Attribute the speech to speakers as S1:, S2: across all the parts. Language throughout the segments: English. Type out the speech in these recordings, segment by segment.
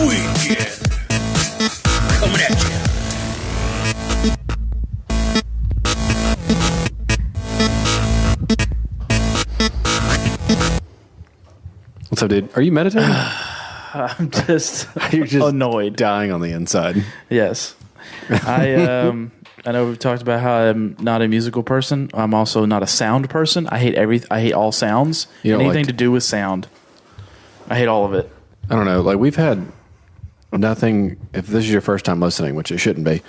S1: weekend. Coming at you.
S2: What's up, dude? Are you meditating?
S3: I'm just,
S2: You're just
S3: annoyed.
S2: dying on the inside.
S3: Yes. I know we've talked about how I'm not a musical person. I'm also not a sound person. I hate all sounds. Anything to do with sound. I hate all of it.
S2: I don't know. Like, we've had nothing. If this is your first time listening, which it shouldn't be,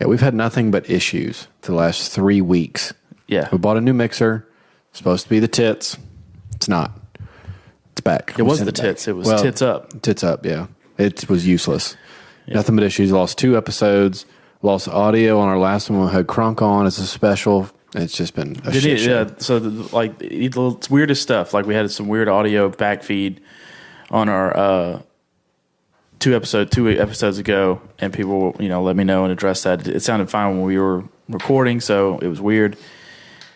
S2: yeah, we've had nothing but issues for the last 3 weeks.
S3: Yeah.
S2: We bought a new mixer. It's supposed to be the tits. It's not. It's back.
S3: It was the tits. It was tits up.
S2: Tits up, yeah. It was useless. Yeah. Nothing but issues. Lost 2 episodes. Lost audio on our last one. We had Crunk on as a special. It's just been a shit show.
S3: Yeah. So, it's weirdest stuff. Like, we had some weird audio backfeed on our 2 episodes ago, and people, let me know and address that. It sounded fine when we were recording, so it was weird.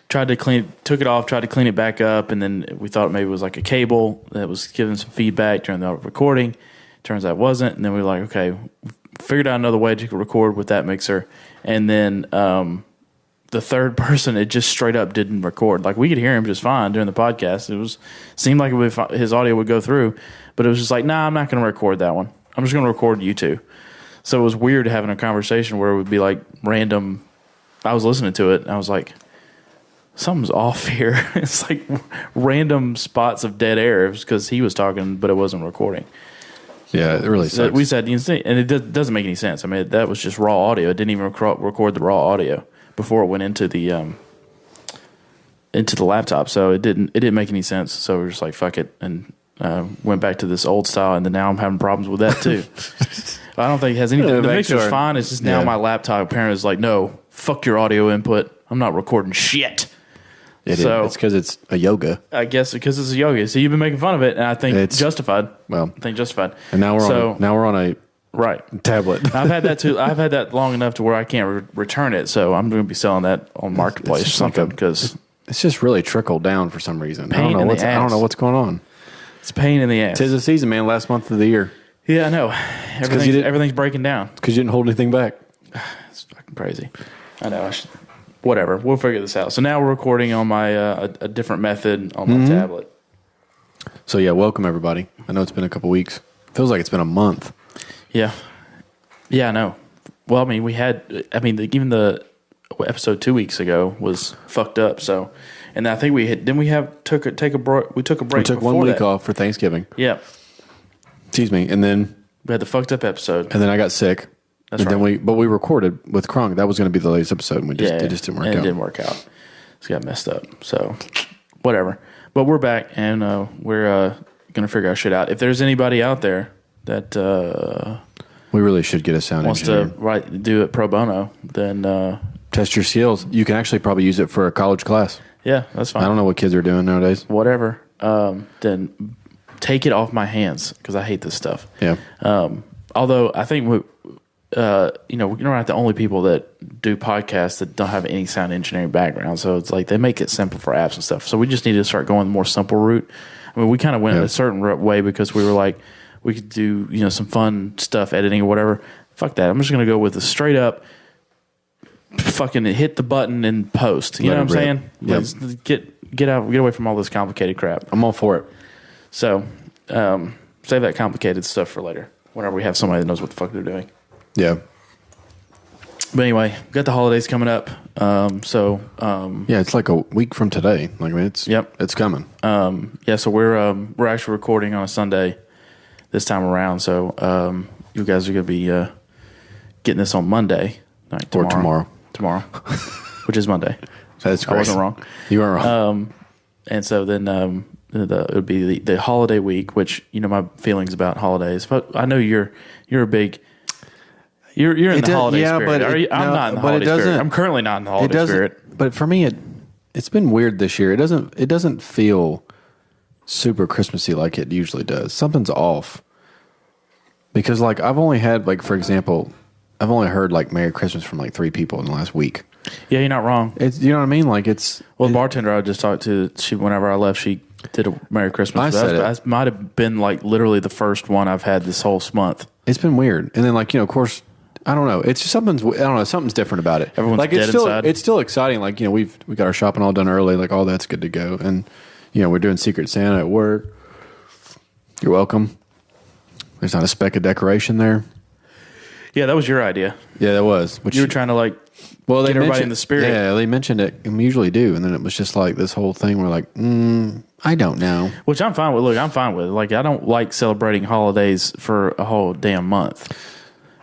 S3: Took it off, tried to clean it back up, and then we thought maybe it was like a cable that was giving some feedback during the recording. Turns out it wasn't, and then we were like, okay, figured out another way to record with that mixer, and then the third person, it just straight up didn't record. Like, we could hear him just fine during the podcast. Seemed like his audio would go through, but it was just like, nah, I'm not going to record that one. I'm just going to record you two. So it was weird having a conversation where it would be like random. I was listening to it, and I was like, something's off here. It's like random spots of dead air because he was talking, but it wasn't recording.
S2: Yeah, it really sucks.
S3: We said, and it doesn't make any sense. I mean, that was just raw audio. It didn't even record the raw audio before it went into the laptop. So it didn't make any sense. So we were just like, fuck it, and went back to this old style. And then now I'm having problems with that too. I don't think it has anything. The mixer's fine. It's just now my laptop apparently is like, no, fuck your audio input. I'm not recording shit.
S2: It's because it's a yoga.
S3: I guess because it's a yoga. So you've been making fun of it, and I think it's justified.
S2: Well,
S3: I think justified.
S2: And now we're on a
S3: right
S2: tablet.
S3: I've had that too. I've had that long enough to where I can't return it. So I'm going to be selling that on Marketplace or something because
S2: it's just really trickled down for some reason. I don't know what's going on.
S3: It's a pain in the ass.
S2: 'Tis the season, man. Last month of the year.
S3: Yeah, I know. Everything's breaking down.
S2: Because you didn't hold anything back.
S3: It's fucking crazy. I know. Whatever. We'll figure this out. So now we're recording on my a different method on my tablet.
S2: So yeah, welcome everybody. I know it's been a couple weeks. Feels like it's been a month.
S3: Yeah. Yeah, I know. Well, I mean, even the episode 2 weeks ago was fucked up. So, and I think we took a break. We took
S2: 1 week off for Thanksgiving.
S3: Yeah.
S2: Excuse me, and then
S3: we had the fucked up episode,
S2: and then I got sick.
S3: That's right.
S2: Then we recorded with Kronk. That was going to be the latest episode, and it just didn't work out.
S3: It didn't work out. It got messed up. So, whatever. But we're back, and we're going to figure our shit out. If there's anybody out there that
S2: we really should get a sound engineer.
S3: Wants to do it pro bono, then
S2: test your skills. You can actually probably use it for a college class.
S3: Yeah, that's fine.
S2: I don't know what kids are doing nowadays.
S3: Whatever. Then take it off my hands because I hate this stuff.
S2: Yeah.
S3: Although I think we're not the only people that do podcasts that don't have any sound engineering background. So it's like they make it simple for apps and stuff. So we just need to start going the more simple route. I mean, we kind of went a certain way because we were like, we could do some fun stuff, editing or whatever. Fuck that. I'm just going to go with a straight up fucking hit the button and post. You know what I'm saying?
S2: Yep.
S3: Get away from all this complicated crap.
S2: I'm all for it.
S3: So save that complicated stuff for later, whenever we have somebody that knows what the fuck they're doing.
S2: Yeah.
S3: But anyway, got the holidays coming up.
S2: It's like a week from today. Like, I mean, it's coming.
S3: So we're actually recording on a Sunday this time around. So you guys are going to be getting this on Monday night,
S2: or tomorrow,
S3: which is Monday.
S2: That's great.
S3: I wasn't wrong.
S2: You weren't wrong.
S3: And so then it would be the holiday week, which my feelings about holidays. But I know you're a big. You're in the holiday spirit. I'm not in the holiday spirit. I'm currently not in the holiday spirit.
S2: But for me, it's been weird this year. It doesn't feel super Christmassy like it usually does. Something's off. Because like I've only had for example, I've only heard like Merry Christmas from like 3 people in the last week.
S3: Yeah, you're not wrong.
S2: You know what I mean? Like the
S3: bartender I just talked to, whenever I left, she did a Merry Christmas. That might have been like literally the first one I've had this whole month.
S2: It's been weird. And then, like, of course, I don't know. It's just something's different about it.
S3: Everyone's
S2: like,
S3: dead inside.
S2: It's still exciting. Like, we got our shopping all done early. Like, all that's good to go. And, we're doing Secret Santa at work. You're welcome. There's not a speck of decoration there.
S3: Yeah, that was your idea.
S2: Yeah, that was.
S3: Which you were trying to, like, get everybody in the spirit.
S2: Yeah, they mentioned it, and we usually do. And then it was just like this whole thing. We're like, I don't know.
S3: Which I'm fine with. Look, I'm fine with. Like, I don't like celebrating holidays for a whole damn month.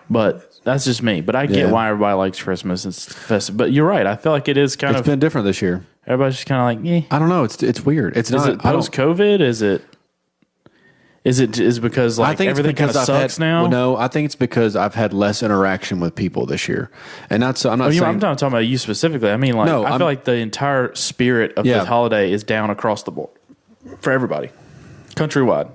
S3: But that's just me. But I get why everybody likes Christmas and festive. But you're right. I feel like it is kind of...
S2: It's been different this year.
S3: Everybody's just kind of like, eh.
S2: I don't know. It's weird. Is it
S3: post-COVID? Is it because like everything kind of sucks now?
S2: Well, no, I think it's because I've had less interaction with people this year, and I'm not saying
S3: I'm not talking about you specifically. I mean, like, I feel like the entire spirit of the holiday is down across the board for everybody, countrywide.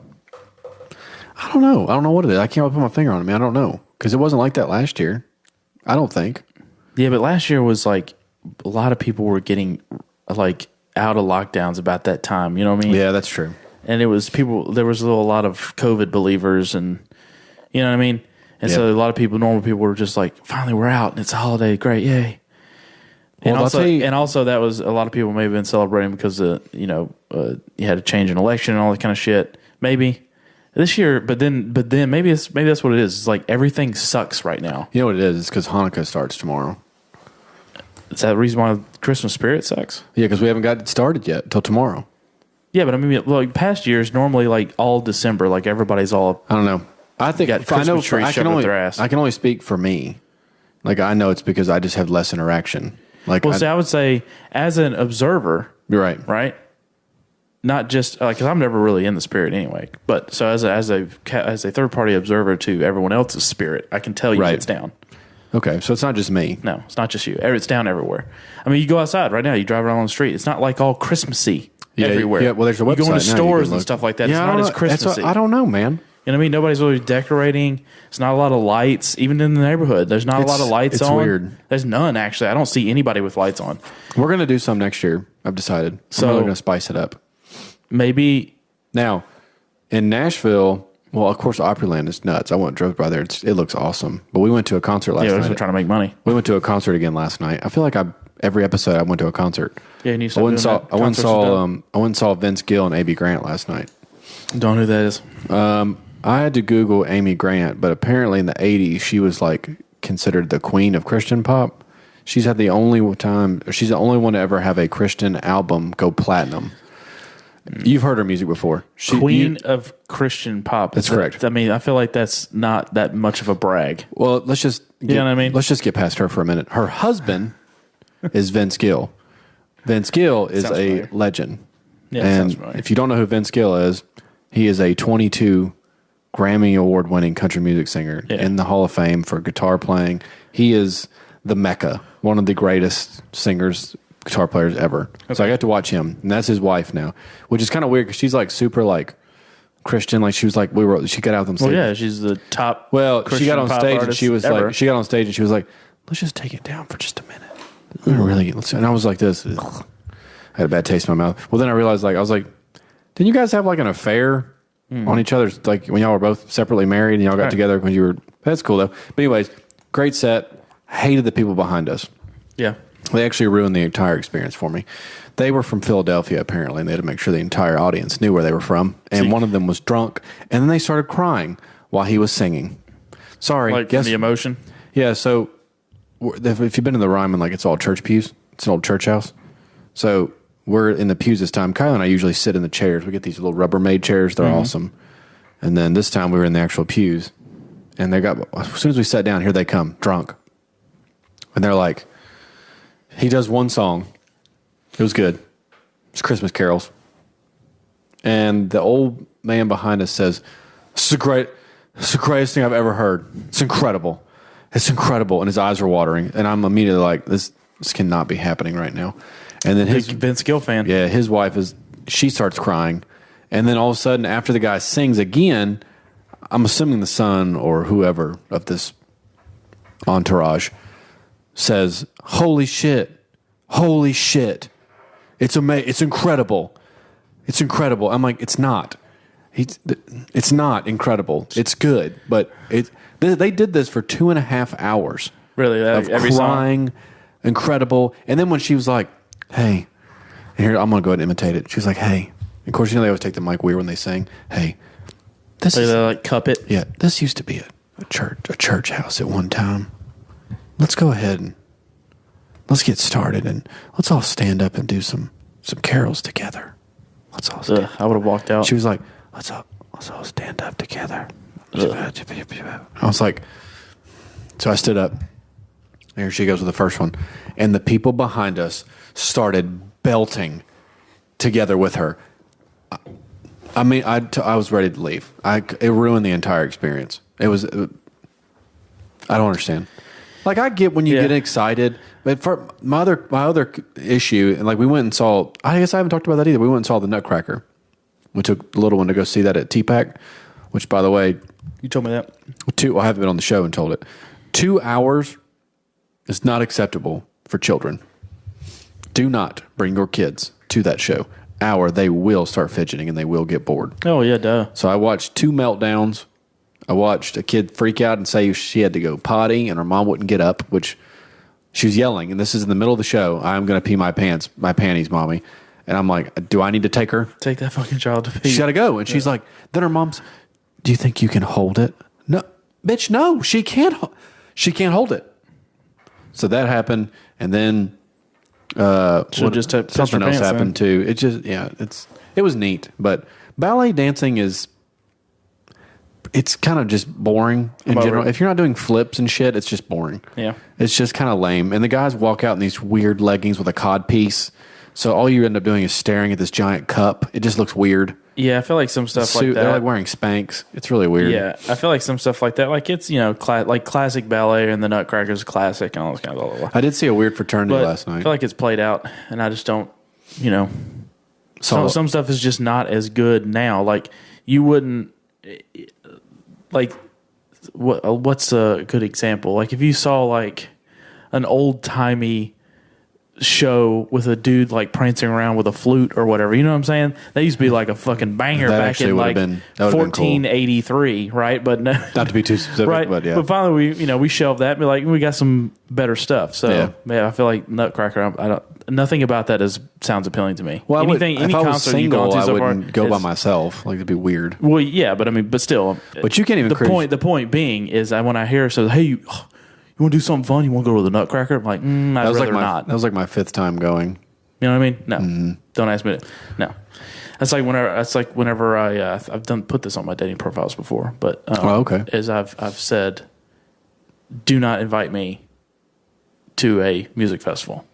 S2: I don't know what it is. I can't put my finger on it. I don't know because it wasn't like that last year. I don't think.
S3: Yeah, but last year was like a lot of people were getting like out of lockdowns about that time. You know what I mean?
S2: Yeah, that's true.
S3: And it was there was a lot of COVID believers and, you know what I mean? And so a lot of normal people were just like, finally we're out and it's a holiday. Great. Yay. And also that was a lot of people may have been celebrating because, you had a change in election and all that kind of shit. Maybe this year, but then maybe that's what it is. It's like everything sucks right now.
S2: You know what it is? It's because Hanukkah starts tomorrow.
S3: Is that the reason why the Christmas spirit sucks?
S2: Yeah, because we haven't got it started yet till tomorrow.
S3: Yeah, but I mean, like past years, normally like all December, like everybody's all.
S2: I don't know. I think
S3: got Christmas trees shoved up their ass.
S2: I can only speak for me. Like I know it's because I just have less interaction. Like,
S3: well, I would say as an observer,
S2: you're right.
S3: Right. Not just because I'm never really in the spirit anyway. But so as a third party observer to everyone else's spirit, I can tell you it's down.
S2: Okay, so it's not just me.
S3: No, it's not just you. It's down everywhere. I mean, you go outside right now. You drive around on the street. It's not like all Christmassy. Everywhere.
S2: Yeah, well, there's a website.
S3: You go into stores and stuff like that. Yeah, it's not as Christmassy.
S2: I don't know, man.
S3: You know what I mean? Nobody's really decorating. It's not a lot of lights, even in the neighborhood. There's not a lot of lights on. It's
S2: weird.
S3: There's none, actually. I don't see anybody with lights on.
S2: We're going to do some next year, I've decided. So I'm really going to spice it up.
S3: Maybe.
S2: Now, in Nashville, well, of course, Opryland is nuts. I drove by there. It looks awesome. But we went to a concert last night.
S3: Yeah, trying to make money.
S2: We went to a concert again last night. I feel like every episode I went to a concert.
S3: Yeah, and
S2: I went and saw Vince Gill and A.B. Grant last night.
S3: Don't know who that is.
S2: I had to Google Amy Grant, but apparently in the 80s she was like considered the queen of Christian pop. She's the only one to ever have a Christian album go platinum. You've heard her music before.
S3: Queen of Christian pop.
S2: That's correct.
S3: I mean, I feel like that's not that much of a brag.
S2: Well, let's just
S3: you know what I mean?
S2: Let's just get past her for a minute. Her husband is Vince Gill. Vince Gill is a legend.
S3: Yeah,
S2: and if you don't know who Vince Gill is, he is a 22 Grammy Award winning country music singer in the Hall of Fame for guitar playing. He is the Mecca, one of the greatest singers, guitar players ever. Okay. So I got to watch him, and that's his wife now, which is kind of weird because she's like super like Christian. Like she was like she got out on stage.
S3: Well, yeah, she's the top.
S2: Well,
S3: Christian
S2: she got on stage and she was
S3: ever.
S2: like, she got on stage and she was like, let's just take it down for just a minute. And I was like this. I had a bad taste in my mouth. Well, then I realized I was like, didn't you guys have like an affair on each other's, like when y'all were both separately married and y'all got together when you were, that's cool though. But anyways, great set. Hated the people behind us.
S3: Yeah.
S2: They actually ruined the entire experience for me. They were from Philadelphia apparently, and they had to make sure the entire audience knew where they were from. And one of them was drunk, and then they started crying while he was singing. Sorry.
S3: Like the emotion?
S2: Yeah, so if you've been in the Ryman, like it's all church pews. It's an old church house. So we're in the pews this time. Kyle and I usually sit in the chairs. We get these little Rubbermaid chairs. They're awesome. And then this time we were in the actual pews. And as soon as we sat down, here they come, drunk. And they're like, he does one song. It was good. It's Christmas carols. And the old man behind us says, it's the greatest thing I've ever heard. It's incredible. It's incredible. And his eyes are watering. And I'm immediately like, this cannot be happening right now. And then
S3: big Vince Gill fan.
S2: Yeah, his wife she starts crying. And then all of a sudden, after the guy sings again, I'm assuming the son or whoever of this entourage says, holy shit, it's incredible. It's incredible. I'm like, it's not. It's not incredible. It's good, but they did this for 2.5 hours.
S3: Really,
S2: Of
S3: every
S2: crying,
S3: song.
S2: incredible. And then when she was like, "Hey," and here I'm gonna go ahead and imitate it. She was like, "Hey," of course, they always take the mic weird when they sing. "Hey, this
S3: They
S2: is
S3: like cup it.
S2: yeah. This used to be a church house at one time. Let's go ahead and let's get started and let's all stand up and do some carols together. Let's all stand."
S3: I would have walked out.
S2: She was like, let's all stand up together. I was like, so I stood up. Here she goes with the first one. And the people behind us started belting together with her. I mean, I was ready to leave. It ruined the entire experience. I don't understand. Like, I get when you get excited, but for my other issue, and like we went and saw, I guess I haven't talked about that either. We went and saw the Nutcracker. We took the little one to go see that at TPAC, which, by the way,
S3: You told me that.
S2: I haven't been on the show and told it. 2 hours is not acceptable for children. Do not bring your kids to that show. They will start fidgeting and they will get bored.
S3: Oh, yeah, duh.
S2: So I watched 2 meltdowns. I watched a kid freak out and say she had to go potty and her mom wouldn't get up, which she was yelling. And this is in the middle of the show. "I'm going to pee my panties, mommy." And I'm like, do I need to take her?
S3: Take that fucking child to pee.
S2: She's got to go. And she's like, then her mom's, "Do you think you can hold it?" No, bitch, no, she can't. She can't hold it. So that happened. And then
S3: Should've just touched
S2: something
S3: her
S2: else
S3: pants
S2: happened too. It just, it was neat. But ballet dancing it's kind of just boring in
S3: Over
S2: general.
S3: it.
S2: If you're not doing flips and shit, it's just boring.
S3: Yeah.
S2: It's just kind of lame. And the guys walk out in these weird leggings with a cod piece. So all you end up doing is staring at this giant cup. It just looks weird.
S3: Yeah, I feel like some stuff like that.
S2: They're like wearing Spanx. It's really weird.
S3: Yeah, I feel like some stuff like that. Like it's, like classic ballet and the Nutcracker's classic and all this kind of blah, blah, blah.
S2: I did see a weird fraternity
S3: But
S2: last night.
S3: I feel like it's played out and I just don't,
S2: So
S3: some stuff is just not as good now. Like you wouldn't, like, what's a good example? Like if you saw like an old timey show with a dude like prancing around with a flute or whatever, you know what I'm saying? That used to be like a fucking banger
S2: That
S3: back
S2: actually
S3: in
S2: would've
S3: like
S2: been- that would've been cool.
S3: 1483, right? But no,
S2: not to be too specific,
S3: right.
S2: but yeah.
S3: But finally, we shelved that and be like, we got some better stuff. So
S2: Yeah.
S3: I feel like Nutcracker. Nothing about that sounds appealing to me.
S2: Well,
S3: Anything,
S2: if
S3: any
S2: I was
S3: concert you've
S2: single,
S3: gone to
S2: I
S3: so far,
S2: wouldn't go by
S3: is-
S2: myself. Like, it'd be weird.
S3: Well, yeah, but still.
S2: But you can't even
S3: The point being is that when I hear so, hey, you want to do something fun? You want to go to the Nutcracker? I'm like, I'd rather not.
S2: That was like my 5th time going.
S3: You know what I mean? No, don't ask me. No, that's like whenever I've put this on my dating profiles before, but
S2: okay.
S3: Is I've said, do not invite me to a music festival.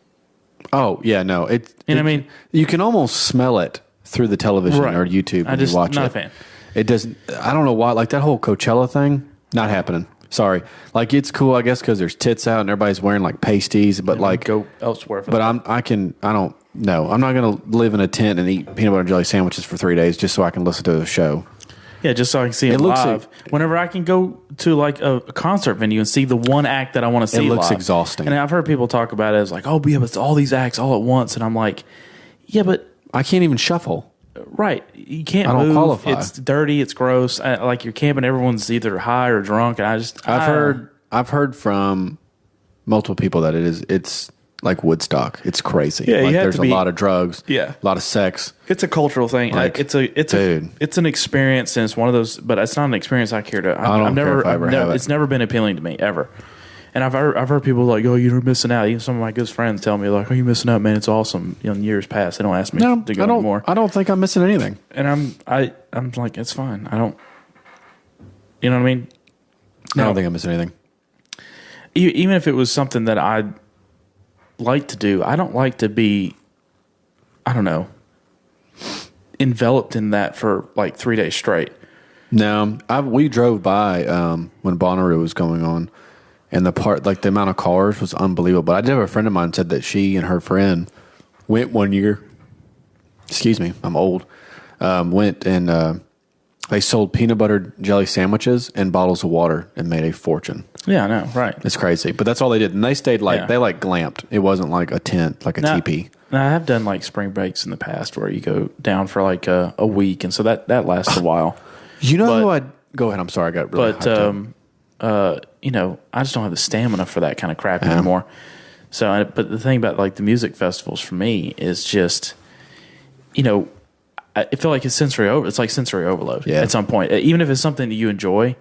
S2: Oh yeah, no.
S3: You know what I mean?
S2: You can almost smell it through the television
S3: Right.
S2: or YouTube when you watch
S3: not
S2: it.
S3: a fan.
S2: It doesn't. I don't know why. Like that whole Coachella thing, not happening. Sorry. Like it's cool, I guess, because there's tits out and everybody's wearing like pasties. But like,
S3: Go elsewhere.
S2: but I'm not gonna live in a tent and eat peanut butter and jelly sandwiches for 3 days just so I can listen to a show.
S3: Yeah, just so I can see it
S2: looks
S3: live. Whenever I can go to like a concert venue and see the one act that I want to see,
S2: It looks
S3: live.
S2: exhausting.
S3: And I've heard people talk about it as like, oh, yeah, but it's all these acts all at once, and I'm like, yeah, but
S2: I can't even shuffle.
S3: right, you can't
S2: I don't
S3: move.
S2: qualify.
S3: It's dirty. It's gross. Like you're camping, everyone's either high or drunk, and
S2: I've heard from multiple people that it's like Woodstock. It's crazy.
S3: Yeah, you
S2: like
S3: have
S2: there's
S3: to
S2: a
S3: be-
S2: lot of drugs.
S3: Yeah.
S2: A lot of sex.
S3: It's a cultural thing.
S2: Like,
S3: It's
S2: dude.
S3: it's an experience, and it's one of those. But it's not an experience I care to.
S2: I don't care if I ever have it.
S3: It's never been appealing to me ever. And I've heard people like, oh, you're missing out. Even some of my good friends tell me like, oh, you're missing out, man. It's awesome. In years past, they don't ask me
S2: No,
S3: to go
S2: I don't.
S3: anymore.
S2: I don't think I'm missing anything.
S3: And I'm like, it's fine. I don't. You know what I mean?
S2: I don't think I'm missing anything.
S3: Even if it was something that I'd like to do, I don't like to be, I don't know, enveloped in that for like 3 days straight.
S2: No, we drove by when Bonnaroo was going on, and the amount of cars was unbelievable. I did have a friend of mine said that she and her friend went one year. Excuse me, I'm old. Went and they sold peanut butter jelly sandwiches and bottles of water and made a fortune.
S3: Yeah, I know, right.
S2: It's crazy, but that's all they did, and they stayed
S3: Yeah.
S2: they glamped. It wasn't like a tent, like a teepee.
S3: Now, I have done like spring breaks in the past where you go down for like a week, and so that lasts a while.
S2: You know who I'd go ahead. I'm sorry, I got really hyped up.
S3: You know, I just don't have the stamina for that kind of crap anymore. So, but the thing about like the music festivals for me is just, you know, I feel like it's like sensory overload at some point, even if it's something that you enjoy.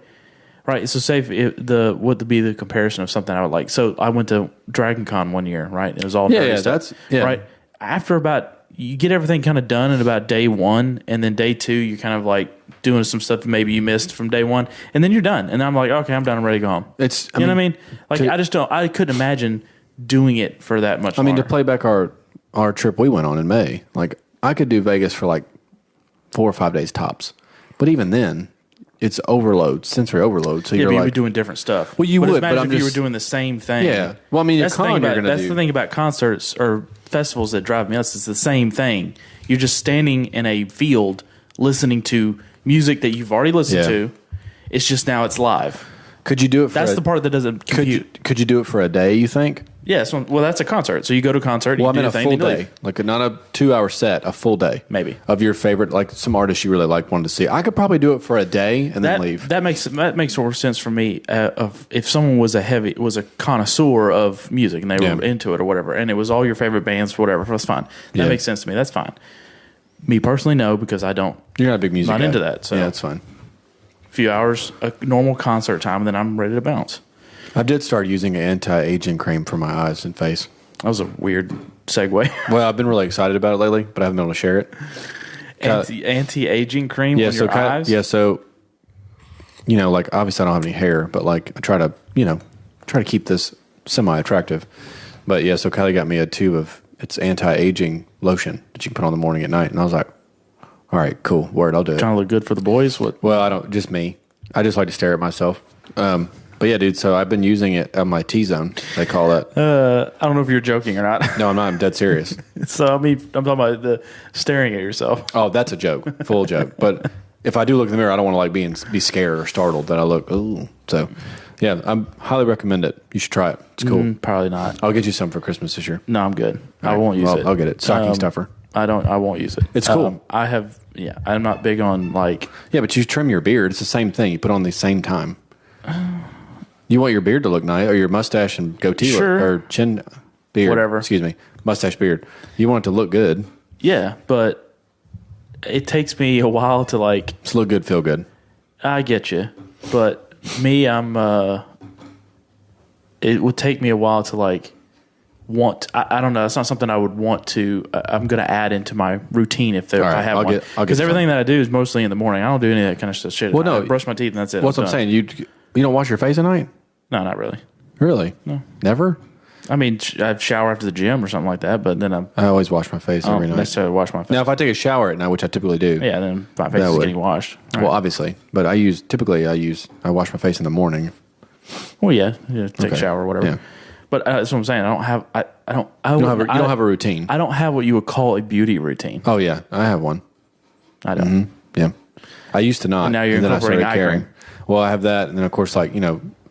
S3: Right. So say what would be the comparison of something I would like. So I went to Dragon Con one year, right? It was all nerdy stuff, right. After you get everything kind of done in about day one, and then day two, you're kind of like doing some stuff maybe you missed from day one, and then you're done. And I'm like, okay, I'm done. I'm ready to go home. You know what I mean? Like I couldn't imagine doing it for that much longer.
S2: To play back our trip we went on in May, like I could do Vegas for like 4 or 5 days tops. But even then, it's overload, sensory overload. So you're
S3: you'd be doing different stuff.
S2: Well, you would,
S3: but if you were doing the same thing.
S2: Yeah. Well, I mean, that's
S3: the thing about concerts or festivals that drive me nuts. It's the same thing. You're just standing in a field listening to music that you've already listened to. It's just now it's live.
S2: Could you do it?
S3: That's the part that doesn't compute.
S2: Could you do it for a day? You think?
S3: Yes. Well, that's a concert. So you go to a concert.
S2: Well, I mean a full day, like not a 2-hour set, a full day,
S3: maybe
S2: of your favorite, like some artists you really wanted to see. I could probably do it for a day and then leave.
S3: That makes more sense for me. If someone was a connoisseur of music and they were into it or whatever, and it was all your favorite bands, whatever, that's fine. That makes sense to me. That's fine. Me personally, no, because I don't.
S2: You're not a big music guy.
S3: Not into that. So
S2: yeah, that's fine.
S3: A few hours, a normal concert time, and then I'm ready to bounce.
S2: I did start using an anti-aging cream for my eyes and face.
S3: That was a weird segue.
S2: Well, I've been really excited about it lately, but I haven't been able to share it.
S3: Anti-aging cream on your eyes?
S2: Yeah, so, like, obviously I don't have any hair, but, like, I try to keep this semi-attractive. But, yeah, so Kylie got me a tube of, it's anti-aging lotion that you can put on in the morning at night. And I was like, all right, cool, word, I'll do it.
S3: Trying to look good for the boys? What?
S2: Well, I don't, just me. I just like to stare at myself. But yeah, dude, so I've been using it on my T-zone, they call it.
S3: I don't know if you're joking or not.
S2: No, I'm not. I'm dead serious.
S3: So, I'm talking about the staring at yourself.
S2: Oh, that's a joke. Full joke. But if I do look in the mirror, I don't want to like be scared or startled that I look, ooh. So, yeah, I highly recommend it. You should try it. It's cool.
S3: Probably not.
S2: I'll get you some for Christmas this year.
S3: No, I'm good. I won't use it.
S2: I'll get it. Stocking stuffer.
S3: I won't use it.
S2: It's cool.
S3: I'm not big on like.
S2: Yeah, but you trim your beard. It's the same thing. You put on the same time. You want your beard to look nice, or your mustache and goatee, or chin, beard,
S3: whatever.
S2: Excuse me, mustache, beard. You want it to look good.
S3: Yeah, but it takes me a while to like.
S2: It's look good, feel good.
S3: I get you, but me, it would take me a while to like want. I don't know. It's not something I would want to. I'm going to add into my routine if I have one. Because everything that I do is mostly in the morning. I don't do any of that kind of shit.
S2: Well, no,
S3: I brush my teeth and that's it.
S2: What's I'm saying? You don't wash your face at night?
S3: No, not really.
S2: Really?
S3: No.
S2: Never?
S3: I mean, I shower after the gym or something like that, but then I
S2: always wash my face every night.
S3: Necessarily wash my face.
S2: Now, if I take a shower at night, which I typically do.
S3: Yeah, then my face is getting washed.
S2: Right. Well, obviously. But I wash my face in the morning.
S3: Well, yeah. Take a shower or whatever. Yeah. But that's what I'm saying. You don't
S2: have a routine.
S3: I don't have what you would call a beauty routine.
S2: Oh, yeah. I have one.
S3: I don't.
S2: Mm-hmm. Yeah. I used to not.
S3: And now you're incorporating eye cream.
S2: Well, I have that. And then, of course, like,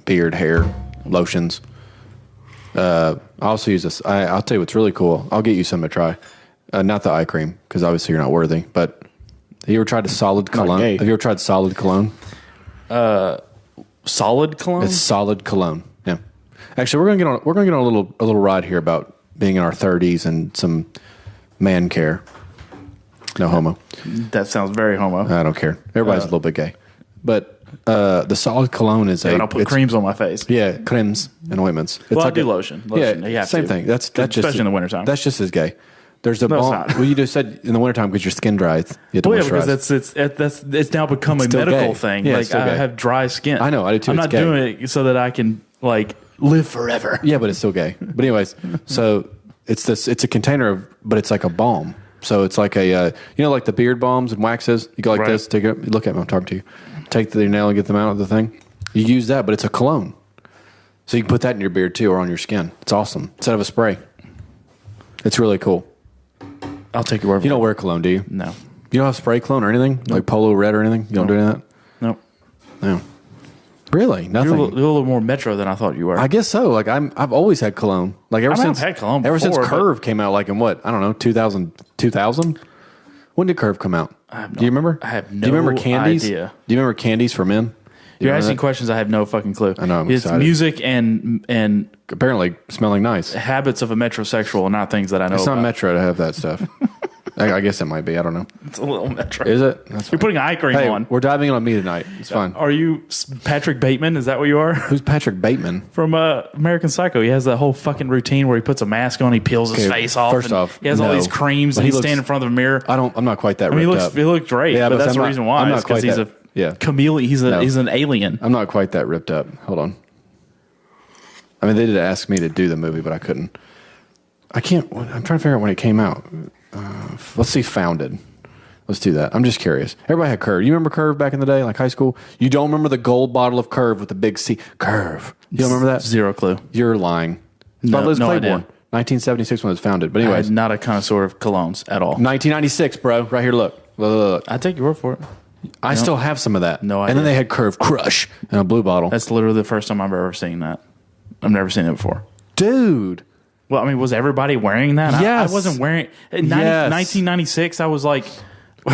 S2: beard, hair, lotions. I also use this. I'll tell you what's really cool. I'll get you some to try. Not the eye cream, because obviously you're not worthy. But have you ever tried a solid cologne? Have you ever tried solid cologne?
S3: Solid cologne?
S2: It's solid cologne. Yeah. Actually, we're gonna get on a little ride here about being in our 30s and some man care. No homo.
S3: That sounds very homo.
S2: I don't care. Everybody's a little bit gay. But the solid cologne is
S3: I'll put creams on my face.
S2: Yeah, creams and ointments. It's
S3: I do lotion.
S2: Yeah, same thing. That's
S3: especially
S2: just
S3: in the wintertime.
S2: That's just as gay. There's a balm. Well, you just said in the wintertime because your skin dries. You have to
S3: moisturize. Because it's now become a medical thing.
S2: Yeah,
S3: like I have dry skin.
S2: I know. I do too.
S3: I'm not doing it so that I can like live forever.
S2: Yeah, but it's still gay. But anyways, so it's a container but it's like a balm. So it's like a like the beard balms and waxes. You go like this, take it up, look at me, I'm talking to you. Take your nail and get them out of the thing. You use that, but it's a cologne. So you can put that in your beard too or on your skin. It's awesome. Instead of a spray. It's really cool.
S3: I'll take your word for it.
S2: You don't wear cologne, do you?
S3: No.
S2: You don't have spray cologne or anything? Nope. Like Polo Red or anything? You don't do any of that?
S3: Nope.
S2: No. Really?
S3: You're
S2: Nothing.
S3: a little more metro than I thought you were.
S2: I guess so. Like I've always had cologne. Like ever since
S3: I've had cologne
S2: ever
S3: before,
S2: since Curve came out. Like in what? I don't know. 2000. When did Curve come out? Do you remember?
S3: I have
S2: Do you remember
S3: no
S2: Candies?
S3: idea.
S2: Do you remember Candies for men?
S3: You're asking questions I have no fucking clue.
S2: I know, I'm
S3: it's
S2: excited.
S3: music and
S2: Apparently smelling nice.
S3: habits of a metrosexual, not things that I know
S2: It's not
S3: about.
S2: Metro to have that stuff. I guess it might be. I don't know.
S3: It's a little metro.
S2: Is it? That's
S3: You're
S2: fine.
S3: putting eye cream
S2: Hey,
S3: on.
S2: we're diving on me tonight. It's fine.
S3: Are you Patrick Bateman? Is that what you are?
S2: Who's Patrick Bateman?
S3: From American Psycho. He has that whole fucking routine where he puts a mask on, he peels his
S2: Okay,
S3: face off.
S2: first
S3: and
S2: off,
S3: he has all
S2: no.
S3: these creams,
S2: But
S3: and
S2: he
S3: he's
S2: looks-
S3: standing in front of the mirror.
S2: I'm not quite that
S3: I mean,
S2: ripped up.
S3: he looks great,
S2: Yeah,
S3: but
S2: but
S3: that's
S2: I'm
S3: the
S2: not-
S3: reason why.
S2: I'm not
S3: It's because
S2: quite
S3: he's
S2: that- yeah.
S3: a chameleon. He's an alien.
S2: I'm not quite that ripped up. Hold on. I mean, they did ask me to do the movie, but I couldn't. I'm trying to figure out when it came out. Let's see, Founded. Let's do that. I'm just curious. Everybody had Curve. You remember Curve back in the day, like high school? You don't remember the gold bottle of Curve with the big C? Curve. You don't remember that?
S3: Zero clue.
S2: You're lying. It's by
S3: No-
S2: Liz
S3: no
S2: Claiborne.
S3: idea.
S2: 1976 when it was founded. But
S3: I
S2: anyways,
S3: had not a connoisseur of colognes at all.
S2: 1996, bro. Right here, look. Look.
S3: I take your word for it.
S2: I still have some of that.
S3: No
S2: And then
S3: idea.
S2: they had Curve Crush in a blue bottle.
S3: That's literally the first time I've ever seen that. I've never seen it before.
S2: Dude.
S3: Well, I mean, was everybody wearing that?
S2: Yes.
S3: I wasn't wearing in
S2: Yes.
S3: 1996. I was like,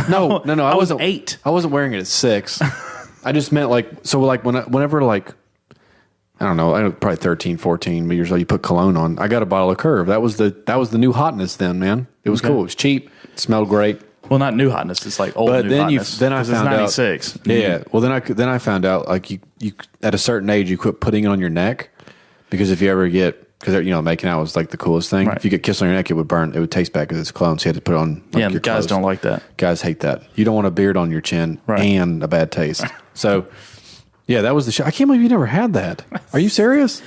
S2: No.
S3: I was
S2: wasn't
S3: 8.
S2: I wasn't wearing it at 6. I just meant whenever like, I don't know, probably 13, 14 years old, you put cologne on. I got a bottle of Curve. That was the new hotness then, man. It was cool. It was cheap. It smelled great.
S3: Well, not new hotness. It's like old
S2: But
S3: new
S2: then
S3: hotness.
S2: then I
S3: 'Cause
S2: found
S3: it's 96.
S2: out. Yeah. Well, then I found out like you at a certain age you quit putting it on your neck because if you ever because making out was like the coolest thing.
S3: Right.
S2: If you get kissed on your neck, it would burn. It would taste bad because it's cologne. So you had to put it on. Like,
S3: Yeah,
S2: your
S3: guys
S2: clothes.
S3: don't like that.
S2: Guys hate that. You don't want a beard on your chin
S3: Right.
S2: and a bad taste. So, yeah, that was the show. I can't believe you never had that. Are you serious?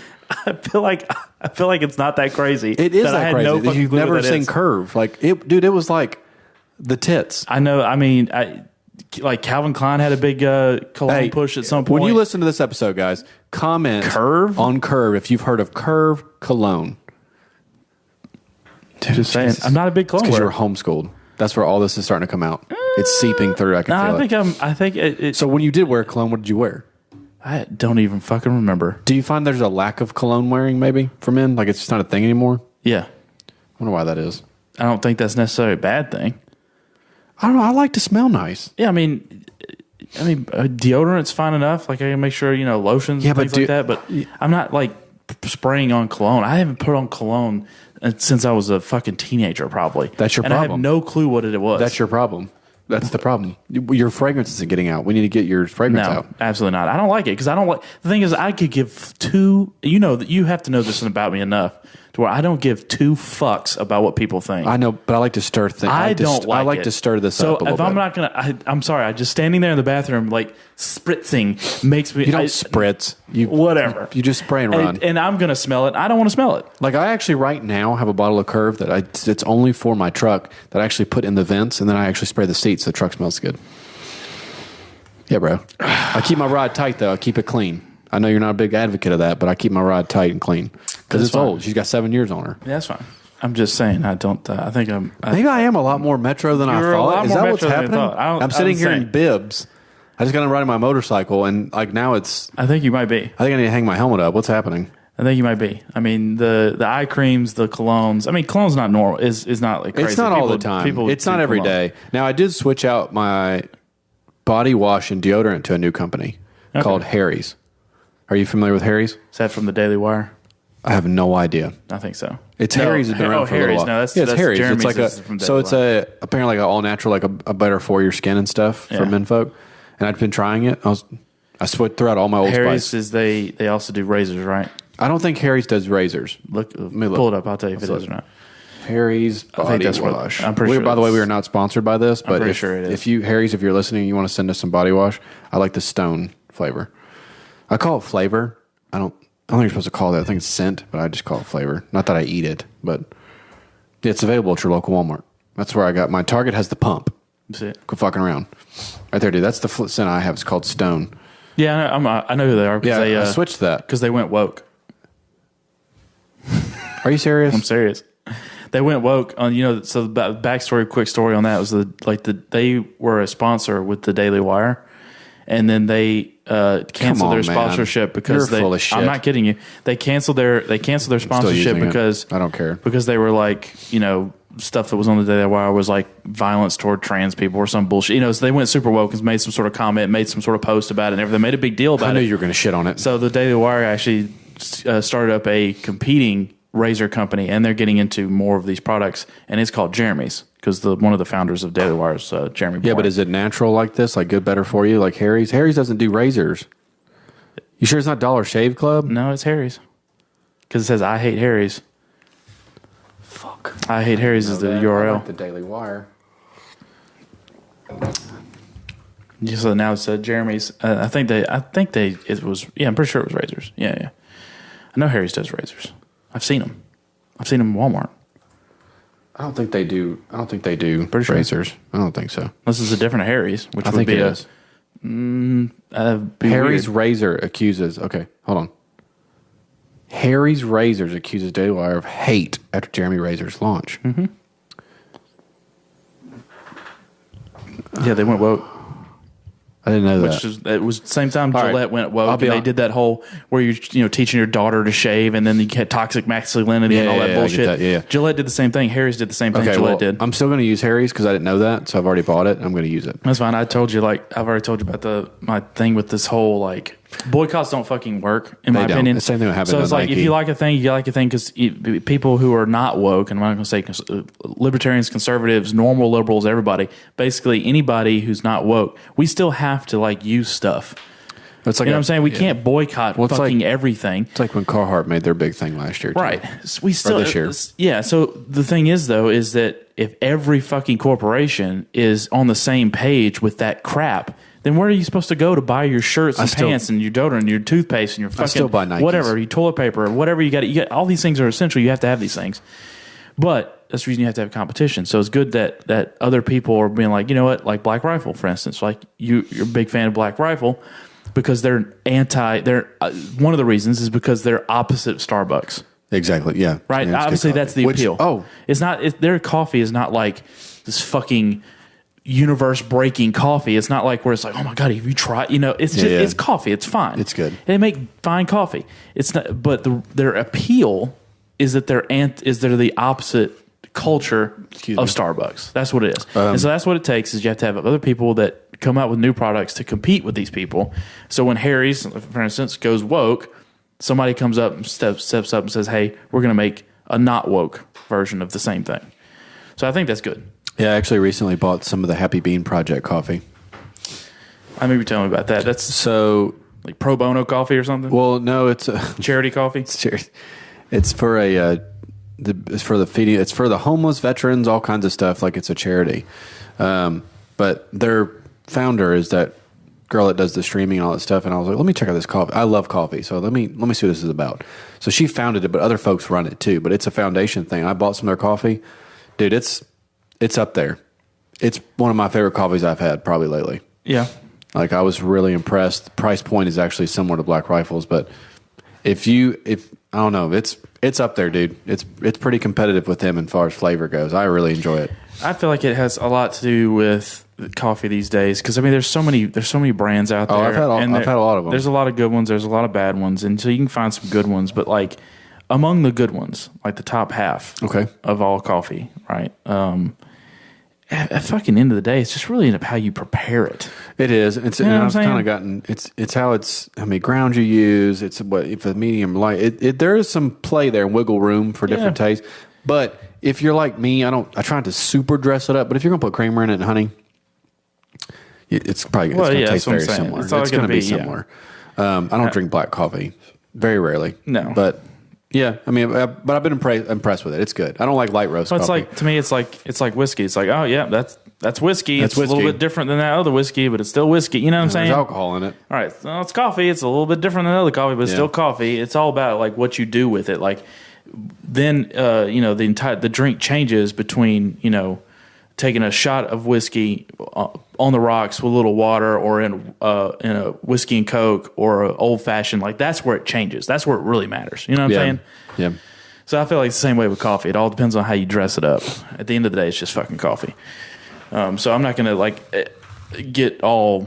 S3: I feel like it's not that crazy.
S2: It is
S3: I
S2: that
S3: had
S2: crazy.
S3: no fucking
S2: You've
S3: clue what
S2: never
S3: that
S2: seen
S3: is.
S2: Curve. Like, dude, it was like the tits.
S3: I know. I mean, like Calvin Klein had a big cologne push at some point.
S2: When you listen to this episode, guys, comment
S3: Curve?
S2: on Curve if you've heard of Curve cologne. Dude,
S3: Just saying, I'm not a big cologne
S2: because you
S3: wearer.
S2: were homeschooled. That's where all this is starting to come out. It's seeping through. I can feel it.
S3: I think it.
S2: So when you did wear cologne, what did you wear?
S3: I don't even fucking remember.
S2: Do you find there's a lack of cologne wearing maybe for men? Like it's just not a thing anymore?
S3: Yeah,
S2: I wonder why that is.
S3: I don't think that's necessarily a bad thing.
S2: I don't know. I like to smell nice.
S3: Yeah, I mean, deodorant's fine enough. Like I can make sure lotions
S2: Yeah,
S3: and
S2: but
S3: things like that. But I'm not like spraying on cologne. I haven't put on cologne since I was a fucking teenager, probably.
S2: That's your
S3: and
S2: problem.
S3: I have no clue what it was.
S2: That's your problem. That's the problem. Your fragrance isn't getting out. We need to get your fragrance
S3: No,
S2: out.
S3: absolutely not. I don't like it because I don't like. The thing is, I could give two. You have to know this about me enough to where I don't give two fucks about what people think.
S2: I know, but I like to stir things.
S3: I don't like it.
S2: I like to stir this up a little
S3: So if I'm
S2: bit.
S3: not gonna, I'm sorry. I just standing there in the bathroom like spritzing makes me.
S2: You don't spritz. You
S3: whatever.
S2: You just spray and run.
S3: And I'm gonna smell it. I don't want to smell it.
S2: Like I actually right now have a bottle of Curve that it's only for my truck that I actually put in the vents and then I actually spray the seats so the truck smells good. Yeah, bro. I keep my rod tight though. I keep it clean. I know you're not a big advocate of that, but I keep my rod tight and clean because it's
S3: fine.
S2: old. She's got 7 years on her.
S3: Yeah, that's fine. I'm just saying. I don't. I think I'm.
S2: Maybe I am a lot more metro than I
S3: You're a
S2: thought.
S3: lot
S2: Is
S3: more
S2: that what's
S3: metro than I
S2: happening?
S3: thought.
S2: I'm sitting
S3: I'm
S2: here in
S3: saying.
S2: bibs. I just got on riding my motorcycle and like now it's.
S3: I think you might be.
S2: I think I need to hang my helmet up. What's happening?
S3: I think you might be. I mean, the eye creams, the colognes. I mean, cologne's not normal. Is not like crazy.
S2: It's not all the time. It's not every day. Now I did switch out my body wash and deodorant to a new company called Harry's. Are you familiar with Harry's?
S3: Is that from the Daily Wire?
S2: I have no idea.
S3: I think so.
S2: It's Harry's. Has been around for a little
S3: Harry's.
S2: while.
S3: No, that's
S2: yeah, it's Harry's.
S3: Jeremy's
S2: It's like
S3: is from Daily
S2: it's
S3: Wire.
S2: apparently like an all natural, like a better for your skin and stuff
S3: Yeah.
S2: for men folk. And I'd been trying it. I switched throughout all my Old
S3: Harry's
S2: Spice.
S3: is they also do razors, right?
S2: I don't think Harry's does razors.
S3: Look,
S2: me look.
S3: pull it up. I'll tell you if it
S2: Let's
S3: is
S2: look.
S3: or not.
S2: Harry's body
S3: that's what-
S2: wash.
S3: I'm pretty sure
S2: By the way,
S3: that's-
S2: we are not sponsored by this, but
S3: pretty
S2: if,
S3: sure it is.
S2: if you Harry's, if you're listening, and you want to send us some body wash. I like the stone flavor. I call it flavor. I don't think you're supposed to call that. I think it's scent, but I just call it flavor. Not that I eat it, but it's available at your local Walmart. That's where I got my Target has the pump.
S3: That's it.
S2: Quit fucking around. Right there, dude. That's the scent I have. It's called Stone.
S3: Yeah, I know who they are.
S2: Yeah,
S3: they,
S2: I switched to that.
S3: because they went woke.
S2: Are you serious?
S3: I'm serious. They went woke on So the backstory, quick story on that was they were a sponsor with the Daily Wire, and then they canceled their
S2: on, man.
S3: sponsorship because
S2: You're full of shit.
S3: I'm not kidding you. They canceled their sponsorship
S2: using it.
S3: because
S2: I don't care.
S3: because they were like, stuff that was on the Daily Wire was like violence toward trans people or some bullshit. So they went super woke and made some sort of comment, made some sort of post about it and everything. Made a big deal about it.
S2: I knew you were going to shit on it.
S3: So the Daily Wire actually started up a competing razor company, and they're getting into more of these products, and it's called Jeremy's because one of the founders of Daily Wire is Jeremy.
S2: Yeah,
S3: Bourne.
S2: but is it natural like this? Like good, better for you? Like Harry's? Harry's doesn't do razors. You sure it's not Dollar Shave Club?
S3: No, it's Harry's because it says "I hate Harry's."
S2: Fuck.
S3: I hate Harry's is the
S2: I
S3: URL.
S2: like the Daily Wire.
S3: So now it's Jeremy's. I think it was. Yeah, I'm pretty sure it was razors. Yeah. I know Harry's does razors. I've seen them. I've seen them in Walmart.
S2: I don't think they do.
S3: Pretty sure.
S2: razors. I don't think so.
S3: This is a different Harry's, which
S2: I
S3: would
S2: think
S3: be
S2: it
S3: a.
S2: is.
S3: Harry's
S2: Harry's Razor accuses. Okay, hold on. Harry's Razors accuses Daily Wire of hate after Jeremy Razor's launch.
S3: Mm-hmm. Yeah, they went woke.
S2: I didn't know that.
S3: It was the same time
S2: All
S3: Gillette
S2: right.
S3: went woke, and they did that whole where you're teaching your daughter to shave, and then you get toxic masculinity and all that
S2: I
S3: bullshit.
S2: get that, yeah.
S3: Gillette did the same thing. Harry's did the same thing.
S2: Okay,
S3: Gillette did.
S2: I'm still going to use Harry's because I didn't know that, so I've already bought it. I'm going to use it.
S3: That's fine. I've already told you about my thing with this whole like boycotts don't fucking work in my
S2: They don't.
S3: opinion.
S2: The same thing that happened
S3: So
S2: to
S3: it's like if
S2: Nike.
S3: you like a thing, you like a thing because people who are not woke, and I'm not going to say libertarians, conservatives, normal liberals, everybody, basically anybody who's not woke, we still have to like use stuff.
S2: It's like
S3: You know what I'm saying? We can't boycott
S2: it's
S3: fucking
S2: like-
S3: everything.
S2: It's like when Carhartt made their big thing last year. Too.
S3: Right. We still
S2: this year.
S3: Yeah. So the thing is, though, is that if every fucking corporation is on the same page with that crap, then where are you supposed to go to buy your shirts and pants and your deodorant and your toothpaste and your fucking
S2: still buy Nikes.
S3: whatever, your toilet paper, whatever you got? You got all these things are essential. You have to have these things, but that's the reason you have to have competition. So it's good that other people are being like, you know what, like Black Rifle, for instance, like you're a big fan of Black Rifle. Because they're one of the reasons is because they're opposite Starbucks.
S2: Exactly. Yeah.
S3: Right.
S2: Yeah,
S3: Obviously, that's the appeal. It's not. Their coffee is not like this fucking universe-breaking coffee. It's not like where it's like, oh my god, have you tried? It's just it's coffee. It's fine.
S2: It's good.
S3: They make fine coffee. It's not. But their appeal is that they're the opposite culture of Starbucks. That's what it is. And so that's what it takes is you have to have other people that come out with new products to compete with these people. So when Harry's, for instance, goes woke, somebody comes up and steps up and says, hey, we're going to make a not woke version of the same thing. So I think that's good.
S2: Yeah, I actually recently bought some of the Happy Bean Project coffee.
S3: I remember you telling me about that. That's
S2: So,
S3: like pro bono coffee or something?
S2: well, no, it's
S3: Charity coffee?
S2: it's for it's for the feeding. It's for the homeless, veterans, all kinds of stuff. Like it's a charity. But their founder is that girl that does the streaming and all that stuff. And I was like, let me check out this coffee. I love coffee, so let me see what this is about. So she founded it, but other folks run it too. But it's a foundation thing. I bought some of their coffee, dude. It's up there. It's one of my favorite coffees I've had probably lately.
S3: Yeah.
S2: Like I was really impressed. The price point is actually similar to Black Rifles, but if I don't know, it's up there, dude. It's pretty competitive with them as far as flavor goes. I really enjoy it.
S3: I feel like it has a lot to do with coffee these days because I mean there's so many brands out there.
S2: Oh, I've had a lot of them.
S3: There's a lot of good ones. There's a lot of bad ones, and so you can find some good ones. But like among the good ones, like the top half of all coffee, right? At fucking end of the day, it's just really how you prepare it.
S2: It is. It's
S3: You know what I'm
S2: I've kind
S3: saying?
S2: of gotten. It's how many grounds you use. It's what if a medium light. There is some play there, wiggle room for different tastes. But if you're like me, I try not to super dress it up. But if you're gonna put creamer in it and honey, it's probably going to taste very similar. It's going to be similar. I don't drink black coffee very rarely.
S3: No,
S2: but yeah, I mean, but I've been impressed with it. It's good. I don't like light roast.
S3: Well,
S2: coffee.
S3: it's like to me, it's like whiskey. It's like, oh yeah, that's whiskey.
S2: That's
S3: it's a little bit different than that other whiskey, but it's still whiskey. You know what I'm saying?
S2: There's alcohol in it.
S3: All right, well, it's coffee. It's a little bit different than other coffee, but it's still coffee. It's all about like what you do with it. Like then the drink changes between taking a shot of whiskey on the rocks with a little water, or in a whiskey and Coke, or an old fashioned. Like that's where it changes. That's where it really matters. You know what I'm saying?
S2: Yeah.
S3: So I feel like it's the same way with coffee. It all depends on how you dress it up. At the end of the day, it's just fucking coffee. So I'm not gonna get all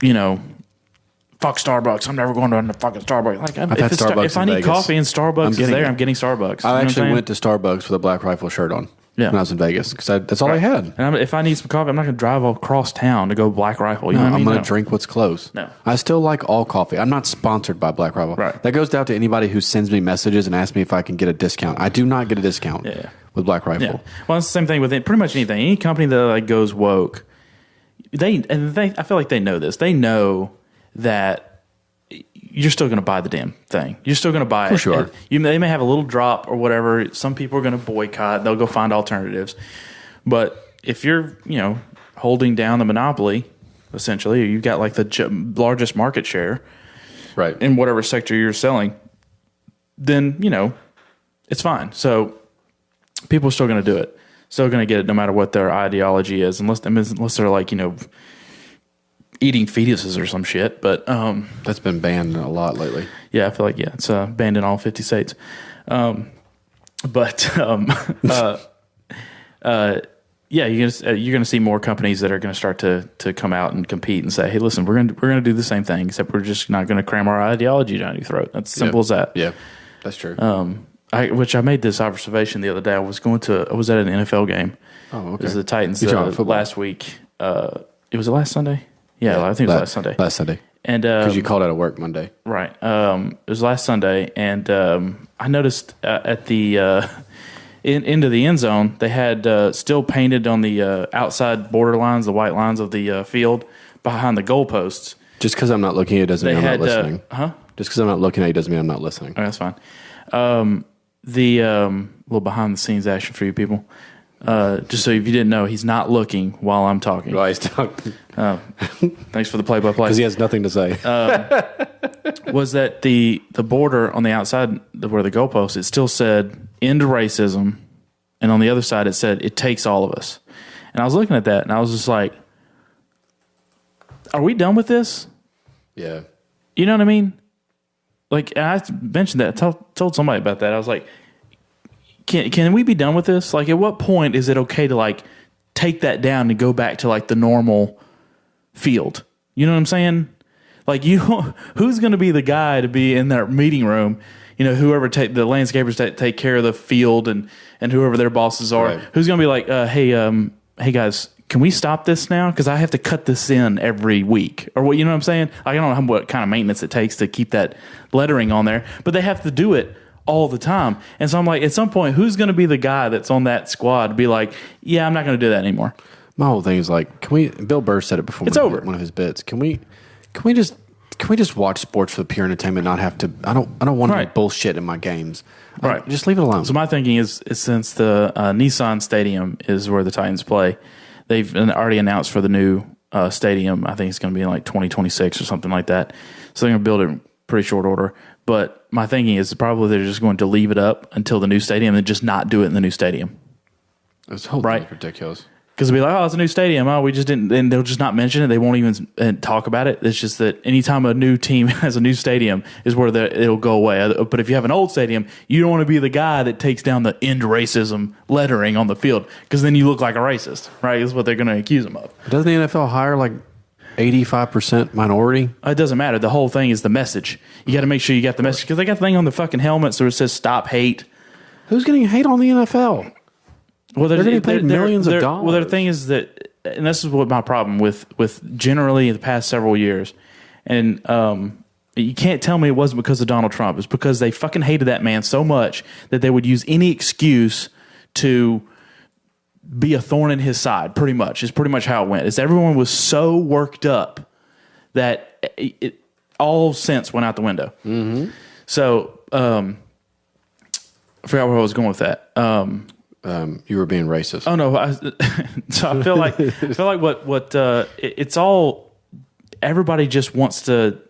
S3: fuck Starbucks. I'm never going to the fucking Starbucks. Like,
S2: I've had Starbucks
S3: if I
S2: in
S3: need
S2: Vegas.
S3: coffee and Starbucks is there, I'm getting Starbucks.
S2: I actually went to Starbucks with a Black Rifle shirt on when I was in Vegas because that's all I had.
S3: And if I need some coffee, I'm not going to drive across town to go Black Rifle. You know what I mean?
S2: I'm going to drink what's close.
S3: No.
S2: I still like all coffee. I'm not sponsored by Black Rifle.
S3: Right.
S2: That goes down to anybody who sends me messages and asks me if I can get a discount. I do not get a discount with Black Rifle.
S3: Yeah. Well, it's the same thing with pretty much anything. Any company that like goes woke, I feel like they know this. They know that you're still going to buy the damn thing. You're still going to buy it.
S2: For sure.
S3: They may have a little drop or whatever. Some people are going to boycott. They'll go find alternatives. But if you're, holding down the monopoly, essentially, or you've got like the largest market share
S2: Right.
S3: in whatever sector you're selling, then, it's fine. So people are still going to do it. Still going to get it no matter what their ideology is, unless they're like, eating fetuses or some shit. But
S2: that's been banned a lot lately.
S3: yeah, I feel like it's banned in all 50 states. Yeah, you're going to see more companies that are going to start to come out and compete and say, "Hey, listen, we're going to do the same thing, except we're just not going to cram our ideology down your throat." That's simple as that.
S2: Yeah, that's true.
S3: I made this observation the other day. I was at an NFL game.
S2: Oh, okay.
S3: It was the Titans last week. It was last Sunday. Yeah, I think it was last Sunday.
S2: Last Sunday.
S3: And
S2: because you called out of work Monday,
S3: right? It was last Sunday, and I noticed at the into the end zone they had still painted on the outside border lines, the white lines of the field behind the goalposts.
S2: Just because I'm not looking at it doesn't mean I'm not listening. Just because I'm not looking at it doesn't mean I'm not listening.
S3: Oh, that's fine. The little behind the scenes action for you people. Just so if you didn't know, he's not looking while I'm talking.
S2: While he's talking.
S3: Thanks for the play-by-play.
S2: Because he has nothing to say.
S3: Was that the border on the outside where the goalpost, it still said end racism, and on the other side it said it takes all of us. And I was looking at that and I was just like, are we done with this?
S2: Yeah.
S3: You know what I mean? Like, and I mentioned that, told somebody about that. I was like, can we be done with this? Like, at what point is it okay to like take that down and go back to like the normal field? You know what I'm saying? Like, who's going to be the guy to be in that meeting room? Whoever the landscapers take care of the field and whoever their bosses are. Right. Who's going to be like, hey guys, can we stop this now? Because I have to cut this in every week, or what? You know what I'm saying? I don't know what kind of maintenance it takes to keep that lettering on there, but they have to do it all the time. And so I'm like, at some point, who's going to be the guy that's on that squad to be like, yeah, I'm not going to do that anymore?
S2: My whole thing is like, Bill Burr said it before.
S3: It's over.
S2: One of his bits. Can we just watch sports for pure entertainment? Not have to. I don't want to bullshit in my games.
S3: Right.
S2: Just leave it alone.
S3: So my thinking is since the Nissan Stadium is where the Titans play, they've already announced for the new stadium. I think it's going to be in like 2026 or something like that. So they're going to build it in pretty short order. But my thinking is probably they're just going to leave it up until the new stadium and just not do it in the new stadium.
S2: This whole thing is ridiculous.
S3: Because they'll be like, oh, it's a new stadium. Oh, we just didn't. And they'll just not mention it. They won't even talk about it. It's just that anytime a new team has a new stadium is where it'll go away. But if you have an old stadium, you don't want to be the guy that takes down the end racism lettering on the field, because then you look like a racist, right? Is what they're going to accuse them of.
S2: Doesn't the NFL hire like 85% minority?
S3: It doesn't matter. The whole thing is the message. You got to make sure you got the message, because they got the thing on the fucking helmets where it says "Stop Hate."
S2: Who's getting hate on the NFL?
S3: Well,
S2: they're getting paid millions of dollars.
S3: Well, their thing is that, and this is what my problem with generally the past several years, and you can't tell me it wasn't because of Donald Trump. It's because they fucking hated that man so much that they would use any excuse to be a thorn in his side. Pretty much is pretty much how it went. Is everyone was so worked up that all sense went out the window. Mm-hmm. So I forgot where I was going with that.
S2: You were being racist.
S3: Oh no! So I feel like what it's all. Everybody just wants to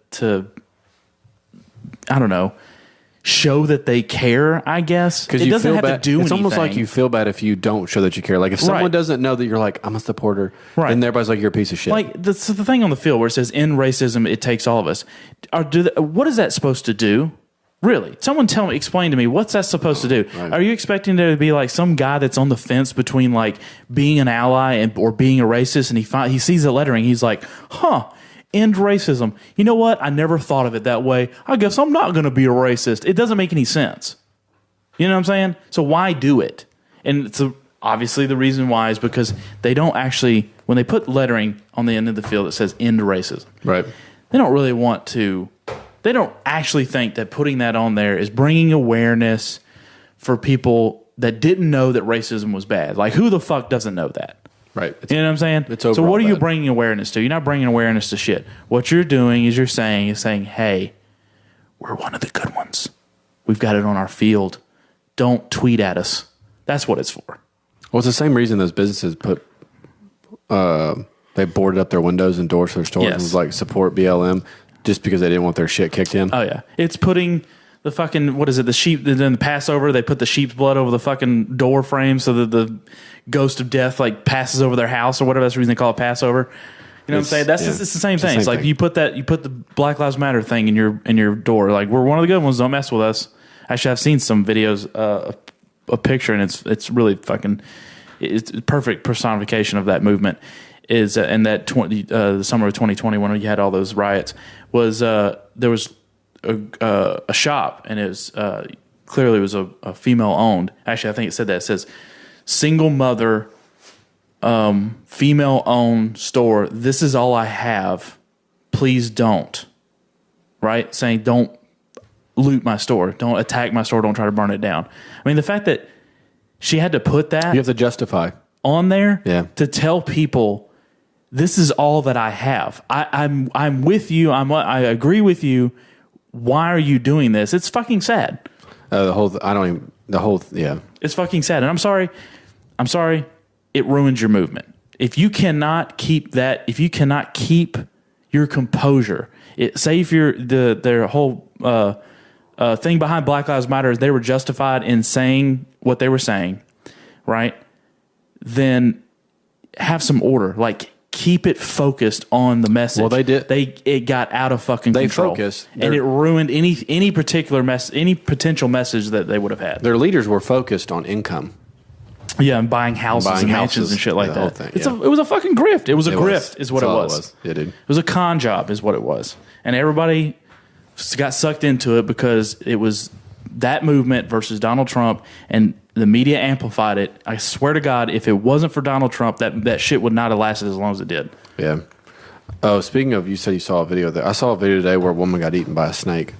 S3: I don't know, show that they care. I guess
S2: because
S3: it doesn't have to do.
S2: It's
S3: anything.
S2: almost like you feel bad if you don't show that you care. Like if someone doesn't know that you're like, I'm a supporter, then everybody's like, you're a piece of shit.
S3: Like the thing on the field where it says "End racism, it takes all of us." What is that supposed to do? Really? Someone explain to me, what's that supposed to do? Right. Are you expecting there to be like some guy that's on the fence between like being an ally or being a racist, and he sees the lettering, he's like, huh, End racism. You know what? I never thought of it that way. I guess I'm not going to be a racist. It doesn't make any sense. You know what I'm saying? So why do it? And obviously the reason why is because they don't actually, when they put lettering on the end of the field that says end racism,
S2: Right.
S3: they don't really want to, they don't actually think that putting that on there is bringing awareness for people that didn't know that racism was bad. Like, who the fuck doesn't know that?
S2: Right.
S3: You know what I'm saying?
S2: It's
S3: so
S2: overall
S3: what are you
S2: bad.
S3: bringing awareness to? You're not bringing awareness to shit. What you're doing is you're saying, hey, we're one of the good ones. We've got it on our field. Don't tweet at us. That's what it's for.
S2: Well, it's the same reason those businesses they boarded up their windows and doors for their stores
S3: Yes.
S2: and was like, support BLM, just because they didn't want their shit kicked in.
S3: Oh, yeah. It's putting the fucking, what is it, the sheep, in the Passover, they put the sheep's blood over the fucking door frame so that the ghost of death like passes over their house or whatever. That's the reason they call it Passover. You know what I'm saying? That's it's the same thing. It's like you put the Black Lives Matter thing in your door. Like, we're one of the good ones. Don't mess with us. Actually, I've seen some videos, a picture, and it's really fucking, it's a perfect personification of that movement. Is in that the summer of 2020 when you had all those riots, was there was a shop, and it was clearly it was a female owned. Actually, I think it said that. It says single mother, female owned store. This is all I have. Please don't. Right? Saying don't loot my store. Don't attack my store. Don't try to burn it down. I mean, the fact that she had to put that
S2: You have to justify.
S3: on there
S2: Yeah.
S3: to tell people this is all that I have. I'm with you. I agree with you. Why are you doing this? It's fucking sad.
S2: Yeah.
S3: It's fucking sad. And I'm sorry. It ruins your movement. If you cannot keep your composure, say if you're their whole thing behind Black Lives Matter is they were justified in saying what they were saying, right? Then have some order. Like, keep it focused on the message.
S2: Well, they did.
S3: It got out of fucking control.
S2: Focused.
S3: And it ruined any particular any potential message that they would have had.
S2: Their leaders were focused on income.
S3: Yeah, and buying houses and mansions and shit like
S2: the whole
S3: that.
S2: thing,
S3: It was a fucking grift. It was a grift, is what it
S2: That's all
S3: was.
S2: Yeah, dude.
S3: It was a con job, is what it was. And everybody got sucked into it because it was that movement versus Donald Trump, and the media amplified it. I swear to God, if it wasn't for Donald Trump, that shit would not have lasted as long as it did.
S2: Yeah. Oh, speaking of, you said you saw a video there. I saw a video today where a woman got eaten by a snake.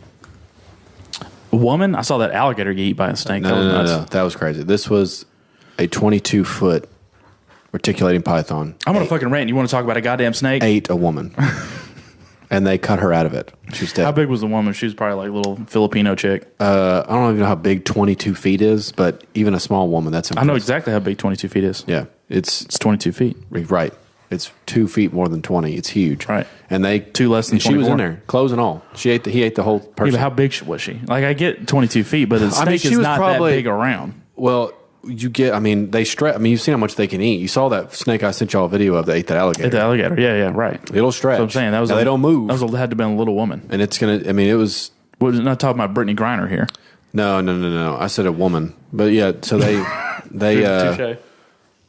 S3: A woman? I saw that alligator get eaten by a snake.
S2: No. That was crazy. This was a 22-foot reticulating python.
S3: I'm going to fucking rant. You want to talk about a goddamn snake?
S2: Ate a woman. And they cut her out of it. She's dead.
S3: How big was the woman? She was probably like a little Filipino chick.
S2: I don't even know how big 22 feet is, but even a small woman, that's impressive.
S3: I know exactly how big 22 feet is.
S2: Yeah. It's
S3: 22 feet.
S2: right. It's 2 feet more than 20. It's huge.
S3: Right.
S2: And they...
S3: 2 less than
S2: and she was
S3: 24.
S2: in there, clothes and all. He ate the whole person.
S3: Yeah, but how big was she? Like, I get 22 feet, but the snake is not that big around.
S2: Well, they stretch. I mean, you've seen how much they can eat. You saw that snake I sent y'all a video of that ate that alligator.
S3: Ate the alligator. Yeah, right.
S2: It'll stretch.
S3: So I'm saying that was
S2: they don't move.
S3: That had to have been a little woman.
S2: And it's going to, I mean, it was...
S3: We're not talking about Brittany Griner here.
S2: No. I said a woman. But yeah, so they
S3: Touche.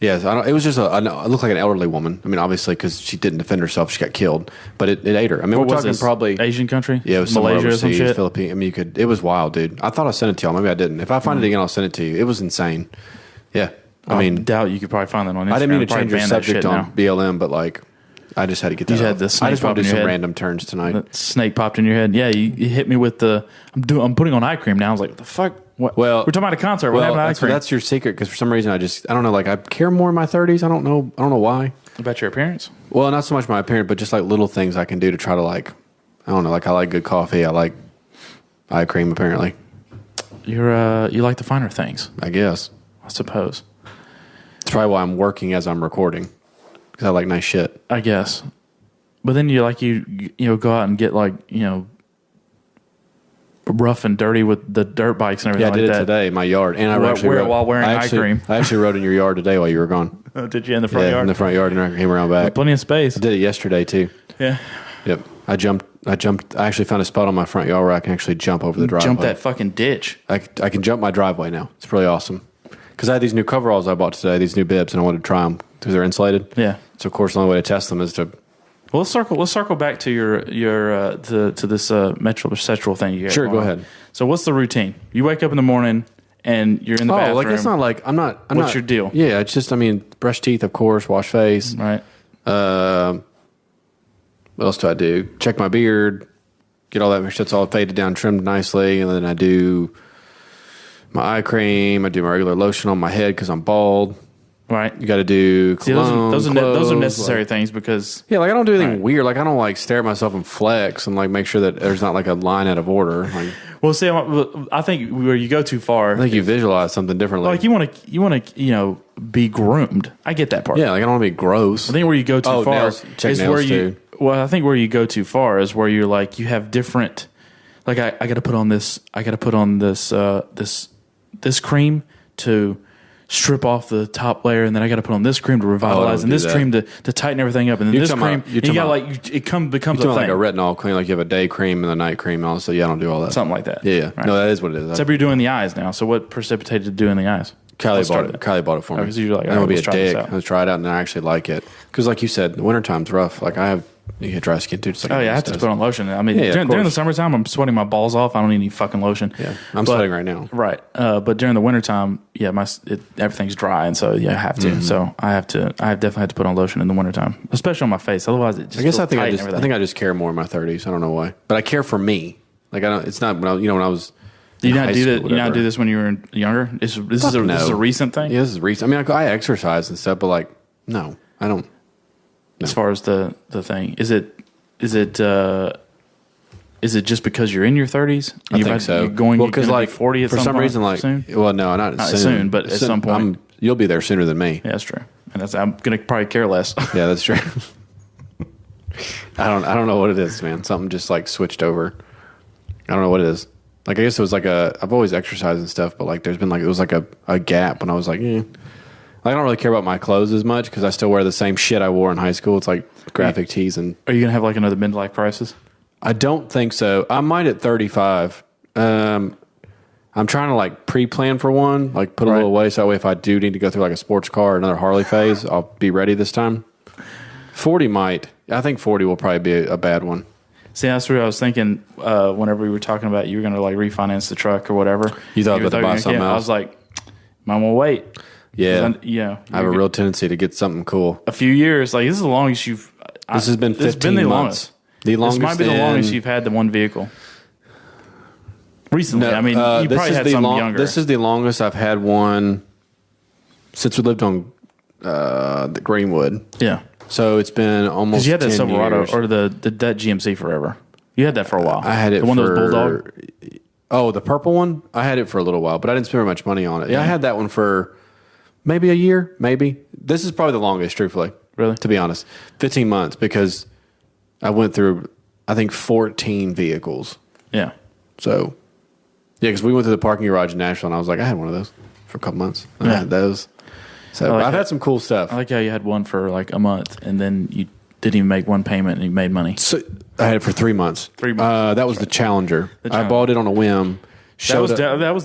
S2: yes, it was just it looked like an elderly woman. I mean, obviously, because she didn't defend herself, she got killed. But it ate her. I mean,
S3: What
S2: we're
S3: was
S2: talking
S3: this?
S2: probably...
S3: Asian country?
S2: Yeah, it was
S3: Malaysia
S2: somewhere
S3: or some
S2: overseas,
S3: shit?
S2: Philippines. I mean, it was wild, dude. I thought I sent it to y'all. Maybe I didn't. If I find it again, I'll send it to you. It was insane. Yeah. I mean,
S3: doubt you could probably find that on Instagram.
S2: I didn't mean to
S3: Probably
S2: change your
S3: ban that
S2: subject
S3: shit
S2: on
S3: now.
S2: BLM, but like, I just had to get that
S3: You
S2: out.
S3: had the snake
S2: I just want to
S3: pop in
S2: do
S3: your
S2: some
S3: head.
S2: random turns tonight.
S3: That snake popped in your head. Yeah, you hit me with the. I'm putting on eye cream now. I was like, what the fuck? What?
S2: Well,
S3: we're talking about a concert. What happened to eye cream?
S2: that's your secret, because for some reason I don't know. Like, I care more in my 30s. I don't know why.
S3: About your appearance?
S2: Well, not so much my appearance, but just like little things I can do to try to like, I don't know. Like, I like good coffee. I like eye cream. Apparently,
S3: You like the finer things,
S2: I guess
S3: I suppose.
S2: it's probably why I'm working as I'm recording, because I like nice shit.
S3: I guess. But then you go out and get like, rough and dirty with the dirt bikes and everything
S2: Yeah, I did
S3: like
S2: it
S3: that.
S2: today in my yard, and I
S3: While
S2: actually rode,
S3: wearing eye cream.
S2: I actually rode in your yard today while you were gone.
S3: Oh, did you in the front
S2: Yeah,
S3: yard?
S2: in the front yard, and I came around back.
S3: Plenty of space.
S2: I did it yesterday too.
S3: Yeah.
S2: Yep. I jumped. I actually found a spot on my front yard where I can actually jump over the driveway.
S3: Jump that fucking ditch.
S2: I can jump my driveway now. It's really awesome. Because I had these new coveralls I bought today, these new bibs, and I wanted to try them because they're insulated.
S3: Yeah.
S2: So, of course, the only way to test them is to
S3: Well, let's circle back to your to this metrosexual thing you got.
S2: Sure,
S3: going
S2: go
S3: on.
S2: ahead.
S3: So what's the routine? You wake up in the morning and you're in the bathroom.
S2: Like it's not like I'm not.
S3: What's your deal?
S2: Yeah, it's just brush teeth, of course, wash face.
S3: Right.
S2: What else do I do? Check my beard, get all that shit's all faded down, trimmed nicely, and then I do my eye cream. I do my regular lotion on my head because I'm bald.
S3: Right.
S2: You got to do cologne,
S3: those are
S2: clothes,
S3: necessary things because
S2: yeah, like I don't do anything weird. Like I don't like stare at myself and flex and like make sure that there's not like a line out of order. Like,
S3: well, see, I think where you go too far.
S2: I think you visualize something differently.
S3: Like you want to be groomed. I get that part.
S2: Yeah, like I don't want to be gross.
S3: I think where you go too far
S2: nails,
S3: is where you.
S2: too.
S3: Well, I think where you go too far is where you're like you have different. Like I got to put on this. I got to put on this this cream to strip off the top layer, and then I got to put on this cream to revitalize, and this cream to tighten everything up, and then this cream. You got it becomes a thing.
S2: Like a retinol cream, like you have a day cream and a night cream. Also, yeah, I don't do all that.
S3: Something like that.
S2: Yeah,
S3: right.
S2: No, that is what it is.
S3: Except you're doing the eyes now. So what precipitated doing the eyes?
S2: Kylie bought it for me.
S3: Because you're like,
S2: I'm gonna be a dick.
S3: I'm
S2: gonna try it out, and I actually like it. Because, like you said, the wintertime's rough. Like you get dry skin too. Just like
S3: I have to put on lotion. I mean, during the summertime, I'm sweating my balls off. I don't need any fucking lotion.
S2: Yeah, I'm sweating right now.
S3: Right, but during the wintertime, yeah, everything's dry, and so yeah, I have to. Mm-hmm. So I definitely have to put on lotion in the wintertime, especially on my face. Otherwise, it just I think
S2: I just care more in my 30s. I don't know why, but I care for me. Like I don't. It's not when I was.
S3: Did you not do that? You not do this when you were younger? This is a recent thing.
S2: Yeah, this is recent. I mean, I exercise and stuff, but like, no, I don't. No.
S3: As far as the thing, is it just because you're in your 30s?
S2: I think so.
S3: You're going because like 40 at
S2: for some reason, like
S3: soon?
S2: Well, no, not soon,
S3: but at some point,
S2: you'll be there sooner than me.
S3: Yeah, that's true, and I'm gonna probably care less.
S2: Yeah, that's true. I don't know what it is, man. Something just like switched over. I don't know what it is. Like I guess it was like I've always exercised and stuff, but like there's been like it was like a gap when I was like, I don't really care about my clothes as much because I still wear the same shit I wore in high school. It's like graphic tees and.
S3: Are you gonna have like another midlife crisis?
S2: I don't think so. I might at 35. I'm trying to like pre-plan for one, like put a little away so that way if I do need to go through like a sports car or another Harley phase, I'll be ready this time. 40 might. I think 40 will probably be a bad one.
S3: See, that's what I was thinking whenever we were talking about you were going to like refinance the truck or whatever.
S2: You thought about to buy something else?
S3: I was like, mine will wait.
S2: Yeah. I have a real tendency to get something cool.
S3: A few years. Like, this is the longest you've...
S2: This has been 15 months. Longest. The longest.
S3: This might be the longest you've had the one vehicle. Recently. No, I mean, you probably had something younger.
S2: This is the longest I've had one since we lived on the Greenwood.
S3: Yeah.
S2: So it's been almost 10 years. Because you had that Silverado
S3: or that GMC forever. You had that for a while.
S2: I had it
S3: the one that was Bulldog?
S2: Oh, the purple one? I had it for a little while, but I didn't spend very much money on it. Yeah, I had that one for maybe a year, maybe. This is probably the longest, truthfully.
S3: Really?
S2: To be honest. 15 months because I went through, I think, 14 vehicles.
S3: Yeah.
S2: So, yeah, because we went to the parking garage in Nashville, and I was like, I had one of those for a couple months. I had those. So I've had some cool stuff.
S3: I like how you had one for like a month, and then you didn't even make one payment, and you made money.
S2: So I had it for 3 months.
S3: 3 months.
S2: That was the Challenger. I bought it on a whim.
S3: That was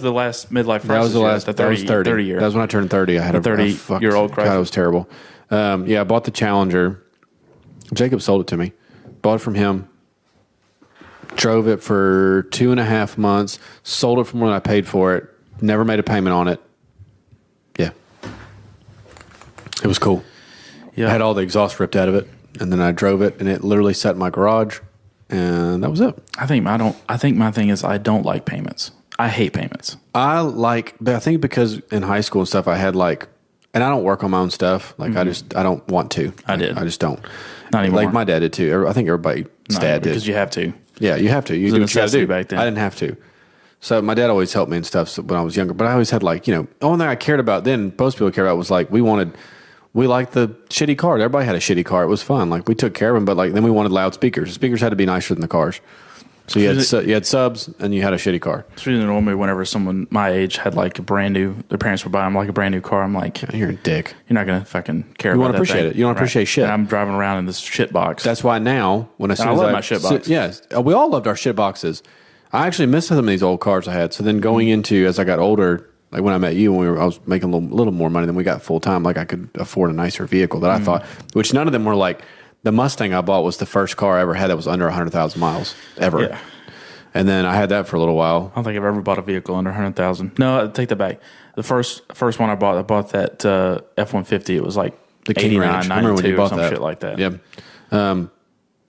S3: the last midlife crisis.
S2: That was the last.
S3: That was
S2: 30
S3: year.
S2: That was when I turned 30. I had a
S3: 30-year-old crisis.
S2: God, it was terrible. Yeah, I bought the Challenger. Jacob sold it to me. Bought it from him. Drove it for 2.5 months. Sold it for more than I paid for it. Never made a payment on it. Yeah. It was cool. Yeah. I had all the exhaust ripped out of it, and then I drove it, and it literally sat in my garage, and that was it.
S3: I think my thing is I don't like payments. I hate payments.
S2: But I think because in high school and stuff, I had like, and I don't work on my own stuff. Like I don't want to.
S3: I did.
S2: I just don't.
S3: Not anymore.
S2: Like my dad did too. I think everybody's dad did.
S3: Because you have to.
S2: Yeah, you have to. You do what you got to do.
S3: Back then.
S2: I didn't have to. So my dad always helped me and stuff when I was younger. But I always had like, the only thing I cared about then, most people cared about was like, we liked the shitty car. Everybody had a shitty car. It was fun. Like we took care of them, but like then we wanted loudspeakers. The speakers had to be nicer than the cars. So you had subs and you had a shitty car.
S3: It's really normally whenever someone my age had like a brand new, their parents would buy them like a brand new car. I'm like,
S2: you're a dick.
S3: You're not gonna fucking care.
S2: You
S3: want
S2: to appreciate it. You don't appreciate shit.
S3: And I'm driving around in this shit box.
S2: That's why now when I
S3: love my shit box.
S2: Yes, we all loved our shit boxes. I actually missed some of these old cars I had. So then going into as I got older, like when I met you, I was making a little more money than we got full time. Like I could afford a nicer vehicle that I thought, which none of them were like the Mustang I bought was the first car I ever had that was under 100,000 miles ever.
S3: Yeah.
S2: And then I had that for a little while.
S3: I don't think I've ever bought a vehicle under 100,000. No, I take that back. The first one I bought that F-150. It was like
S2: The King
S3: 89,
S2: Ranch. I remember when you
S3: 92 or
S2: bought
S3: some
S2: that.
S3: shit like that.
S2: Yeah.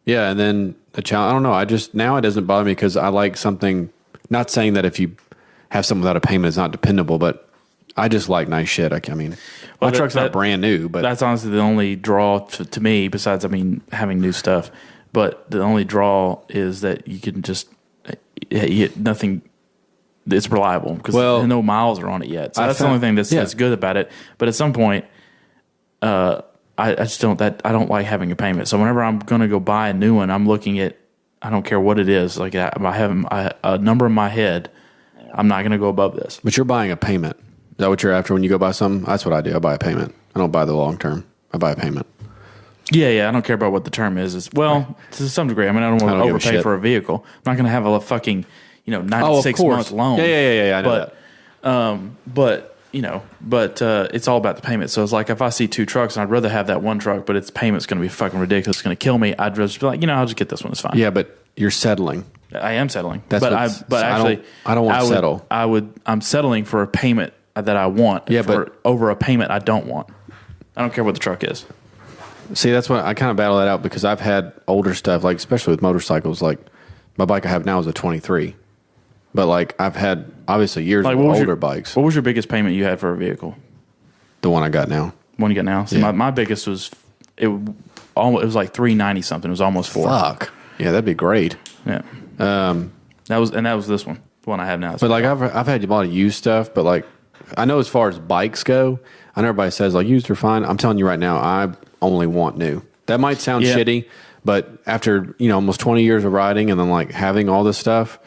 S2: Yeah, and then the challenge, I don't know. Now it doesn't bother me because I like something, not saying that if you have something without a payment it's not dependable, but I just like nice shit. I mean, my truck's not brand new, but
S3: that's honestly the only draw to me, besides, having new stuff. But the only draw is that you can just, nothing, it's reliable because no miles are on it yet. So that's the only thing that's good about it. But at some point, I don't like having a payment. So whenever I'm going to go buy a new one, I'm looking at, I don't care what it is. Like I have a number in my head. I'm not going to go above this.
S2: But you're buying a payment. Is that what you're after when you go buy something? That's what I do. I buy a payment. I don't buy the long term. I buy a payment.
S3: Yeah. I don't care about what the term is. To some degree. I don't want to overpay for a vehicle. I'm not going to have a fucking, 96-month loan.
S2: Yeah. I know
S3: that. But it's all about the payment. So it's like if I see two trucks and I'd rather have that one truck, but its payment's going to be fucking ridiculous. It's going to kill me. I'd just be like, I'll just get this one. It's fine.
S2: Yeah, but you're settling.
S3: I am settling.
S2: I don't want to settle.
S3: I'm settling for a payment that I want.
S2: Yeah, but
S3: over a payment I don't want. I don't care what the truck is.
S2: See, that's what I kind of battle that out because I've had older stuff, like especially with motorcycles. Like my bike I have now is a 23, but like I've had obviously years of older bikes.
S3: What was your biggest payment you had for a vehicle?
S2: The one I got now.
S3: One you got now. So my biggest was it was like $390 something. It was almost $400.
S2: Fuck. Yeah, that'd be great.
S3: Yeah. That was this one. The one I have now.
S2: But like I've had a lot of used stuff, but like I know as far as bikes go, I know everybody says like used are fine. I'm telling you right now, I only want new. That might sound shitty, but after almost 20 years of riding and then like having all this stuff,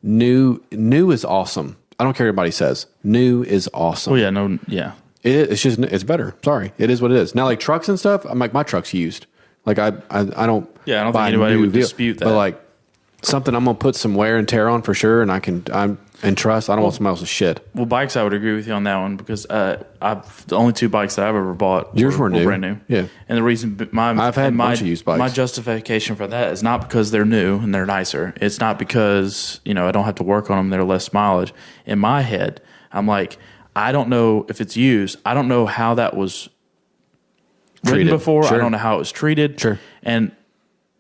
S2: new is awesome. I don't care what everybody says. New is awesome.
S3: Oh yeah, no, yeah.
S2: It's better. Sorry, it is what it is. Now like trucks and stuff, I'm like my truck's used. Like I don't.
S3: Yeah, I don't think anybody would dispute that.
S2: But like something I'm gonna put some wear and tear on for sure, and and trust. I don't want somebody else's shit.
S3: Well, bikes, I would agree with you on that one because the only two bikes that I've ever bought were
S2: new.
S3: Brand new.
S2: Yeah,
S3: and the reason
S2: I've had a bunch of used bikes.
S3: My justification for that is not because they're new and they're nicer. It's not because I don't have to work on them. They're less mileage. In my head, I'm like, I don't know if it's used. I don't know how that was ridden before. Sure. I don't know how it was treated.
S2: Sure.
S3: And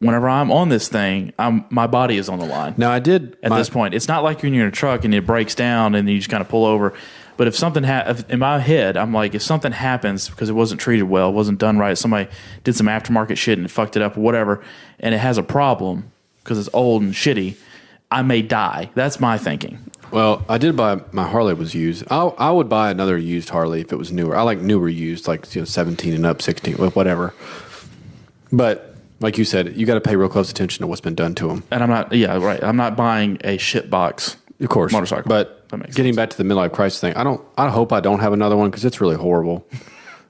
S3: whenever I'm on this thing, my body is on the line.
S2: Now I did
S3: at this point. It's not like when you're in a truck and it breaks down and you just kind of pull over. But if something in my head, I'm like, if something happens because it wasn't treated well, it wasn't done right, somebody did some aftermarket shit and fucked it up or whatever, and it has a problem because it's old and shitty, I may die. That's my thinking.
S2: Well, I did buy my Harley was used. I would buy another used Harley if it was newer. I like newer used, like 17 and up, 16, whatever. But like you said, you got to pay real close attention to what's been done to them.
S3: And I'm not, right. I'm not buying a shit box,
S2: of course,
S3: motorcycle.
S2: But getting back to the midlife crisis thing, I hope I don't have another one because it's really horrible.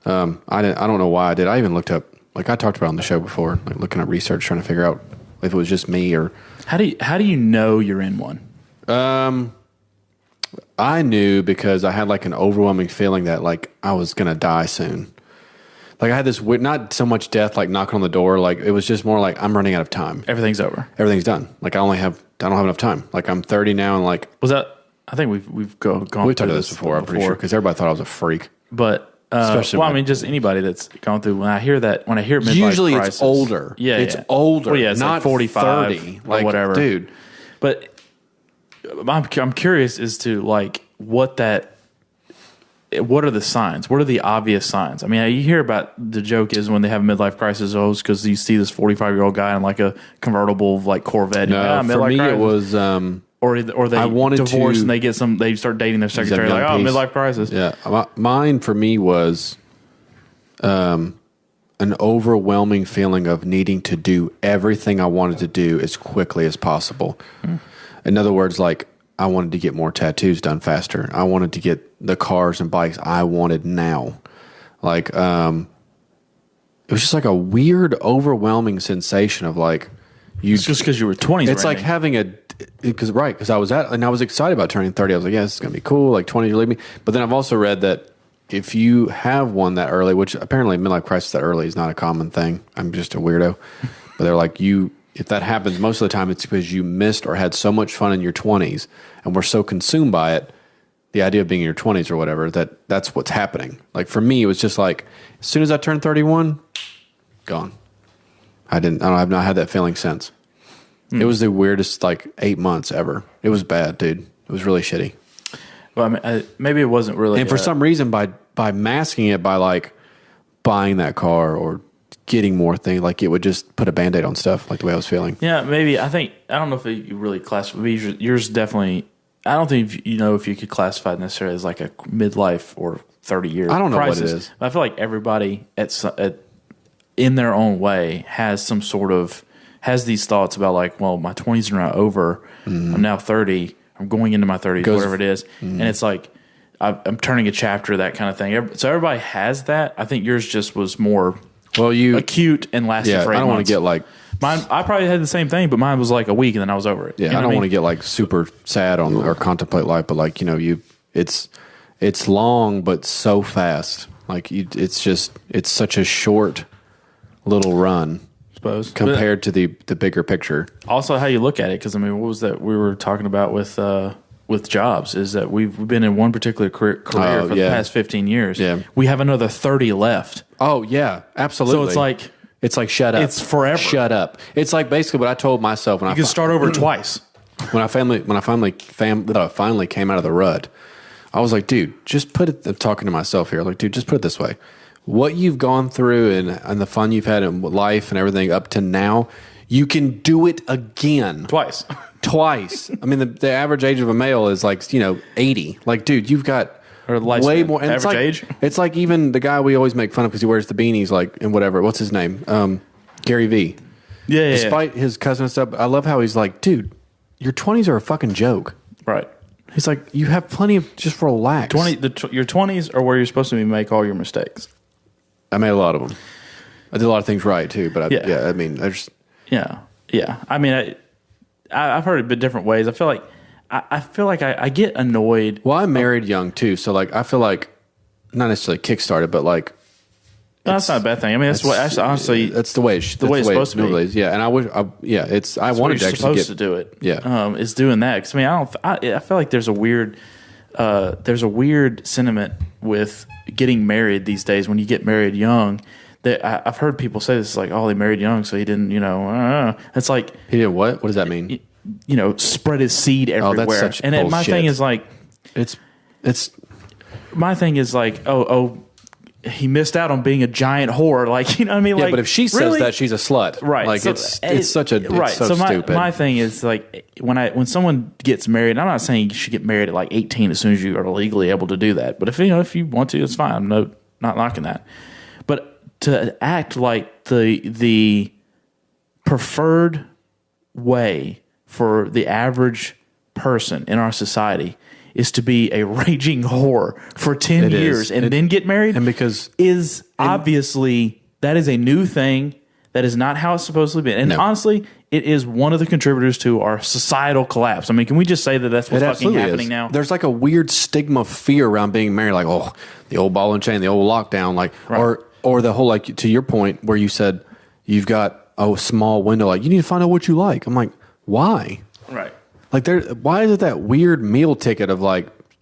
S2: I don't know why I did. I even looked up, like I talked about on the show before, like looking up research, trying to figure out if it was just me or.
S3: How do you know you're in one?
S2: I knew because I had like an overwhelming feeling that like I was gonna die soon. Like I had this weird, not so much death, like knocking on the door. Like it was just more like I'm running out of time.
S3: Everything's over.
S2: Everything's done. Like I don't have enough time. Like I'm 30 now, and like
S3: was that? I think we've gone.
S2: We've talked about this before. I'm pretty sure because everybody thought I was a freak.
S3: But especially, just anybody that's gone through. When I hear midlife
S2: usually
S3: crisis,
S2: it's older.
S3: Yeah,
S2: it's older.
S3: Well, yeah, it's
S2: not
S3: like 45
S2: 30,
S3: or whatever,
S2: dude.
S3: But I'm curious as to like what are the signs? What are the obvious signs? I mean, you hear about the joke is when they have a midlife crisis, because you see this 45-year-old guy in like a convertible like Corvette.
S2: No, for me it was
S3: or they divorce and they start dating their secretary like, oh, midlife crisis.
S2: Yeah, mine for me was an overwhelming feeling of needing to do everything I wanted to do as quickly as possible. In other words, like I wanted to get more tattoos done faster. I wanted to get the cars and bikes I wanted now. Like, it was just like a weird, overwhelming sensation of like,
S3: it's just because you were 20s.
S2: It's like having because I was excited about turning 30. I was like, yeah, this is going to be cool. Like 20s, leave me. But then I've also read that if you have one that early, which apparently midlife crisis that early is not a common thing. I'm just a weirdo. But they're like, if that happens, most of the time it's because you missed or had so much fun in your 20s and were so consumed by it, the idea of being in your 20s or whatever, that's what's happening. Like for me, it was just like, as soon as I turned 31, gone. I've not had that feeling since. It was the weirdest 8 months ever. It was bad, dude. It was really shitty.
S3: Well, I mean, maybe it wasn't really.
S2: And for some reason, by masking it by buying that car or getting more things, it would just put a Band-Aid on stuff, like the way I was feeling.
S3: Yeah, maybe. I don't know if you really classify. Yours definitely. I don't think if you could classify it necessarily as like a midlife or 30-year.
S2: I don't know
S3: crisis.
S2: what it is.
S3: I feel like everybody in their own way has some sort of these thoughts about well, my 20s are not over. I'm now 30. I'm going into my 30s, whatever it is. And it's like I'm turning a chapter, that kind of thing. So everybody has that. I think yours just was more acute and lasted for 8 months.
S2: I don't want to get
S3: mine. I probably had the same thing, but mine was like a week and then I was over it.
S2: Yeah, I don't want to get super sad or contemplate life, but it's long but so fast. It's such a short little run. Compared to the bigger picture.
S3: Also, how you look at it, because what was that we were talking about with jobs? Is that we've been in one particular career for the past 15 years.
S2: Yeah,
S3: we have another 30 left.
S2: Oh yeah, absolutely.
S3: So
S2: it's like shut up.
S3: It's forever.
S2: Shut up. It's basically what I told myself when
S3: you can start over twice.
S2: When I finally came out of the rut, I was like, dude, just put it. I'm talking to myself here, dude, just put it this way. What you've gone through and the fun you've had in life and everything up to now, you can do it again.
S3: Twice.
S2: I mean, the average age of a male is 80. Dude, you've got way more. And
S3: average age?
S2: It's like even the guy we always make fun of because he wears the beanies and whatever. What's his name? Gary Vee.
S3: Yeah.
S2: Despite his cousin and stuff, I love how he's like, dude, your 20s are a fucking joke.
S3: Right.
S2: He's like, you have plenty of just relax.
S3: Your 20s are where you're supposed to make all your mistakes.
S2: I made a lot of them. I did a lot of things right too, but I mean,
S3: yeah. I mean, I've heard it in different ways. I feel like I get annoyed.
S2: Well, I married young too, so I feel like not necessarily kickstarted, but
S3: that's not a bad thing. I mean, that's honestly
S2: that's the way it's
S3: supposed to be.
S2: Yeah, and I wish, I wanted to actually
S3: to do it.
S2: Yeah,
S3: is doing that because I feel like there's a weird sentiment with getting married these days. When you get married young, that I've heard people say this is oh, they married young, so he didn't, it's like
S2: he did what? What does that mean?
S3: Spread his seed everywhere.
S2: Oh, that's such
S3: and
S2: bullshit.
S3: My thing is my thing is he missed out on being a giant whore. You know what I mean?
S2: Yeah, but if she says
S3: really?
S2: that, she's a slut.
S3: Right.
S2: It's such a right. So stupid.
S3: My thing is when someone gets married, I'm not saying you should get married at 18 as soon as you are legally able to do that. But if you want to, it's fine. No, not knocking that. But to act like the preferred way for the average person in our society is to be a raging whore for 10 years and then get married,
S2: and because
S3: obviously that is a new thing. That is not how it's supposed to be. And honestly, it is one of the contributors to our societal collapse. I mean, can we just say that that's what's fucking happening now?
S2: There's a weird stigma fear around being married, the old ball and chain, the old lockdown, right. or the whole, to your point where you said you've got a small window, you need to find out what you like. I'm like, why?
S3: Right.
S2: Why is it that weird meal ticket of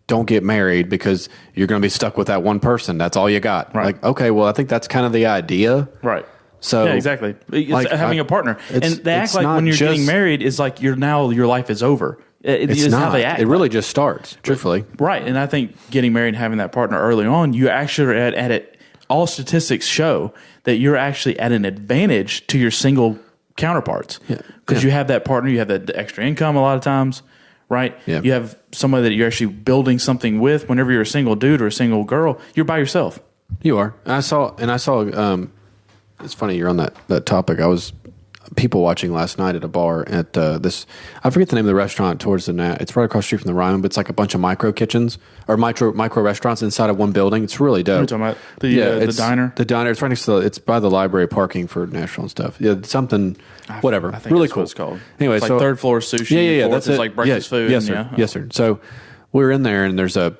S2: don't get married because you're going to be stuck with that one person? That's all you got.
S3: Right.
S2: Okay, well, I think that's kind of the idea.
S3: Right.
S2: So
S3: yeah, exactly. It's having a partner, and they act like when you're getting married is your life is over. It's not how they act.
S2: It really just starts, truthfully.
S3: Right, and I think getting married and having that partner early on, you actually are at it. All statistics show that you're actually at an advantage to your single counterparts because you have that partner, you have that extra income a lot of times, right? Yeah. You have somebody that you're actually building something with. Whenever you're a single dude or a single girl, you're by yourself.
S2: You are. I saw. It's funny you're on that topic. I was people watching last night at a bar at this. I forget the name of the restaurant towards the. It's right across the street from the Ryman, but it's a bunch of micro kitchens or micro restaurants inside of one building. It's really dope.
S3: What are you talking about? The diner.
S2: The diner. It's right next to. It's by the library parking for Nashville and stuff. Yeah, something. Whatever.
S3: I think
S2: really
S3: that's
S2: cool.
S3: What it's called.
S2: Anyway,
S3: it's
S2: so
S3: third floor sushi.
S2: Yeah.
S3: That's it. Breakfast food.
S2: Yes, sir. Yes, sir. So we're in there, and there's a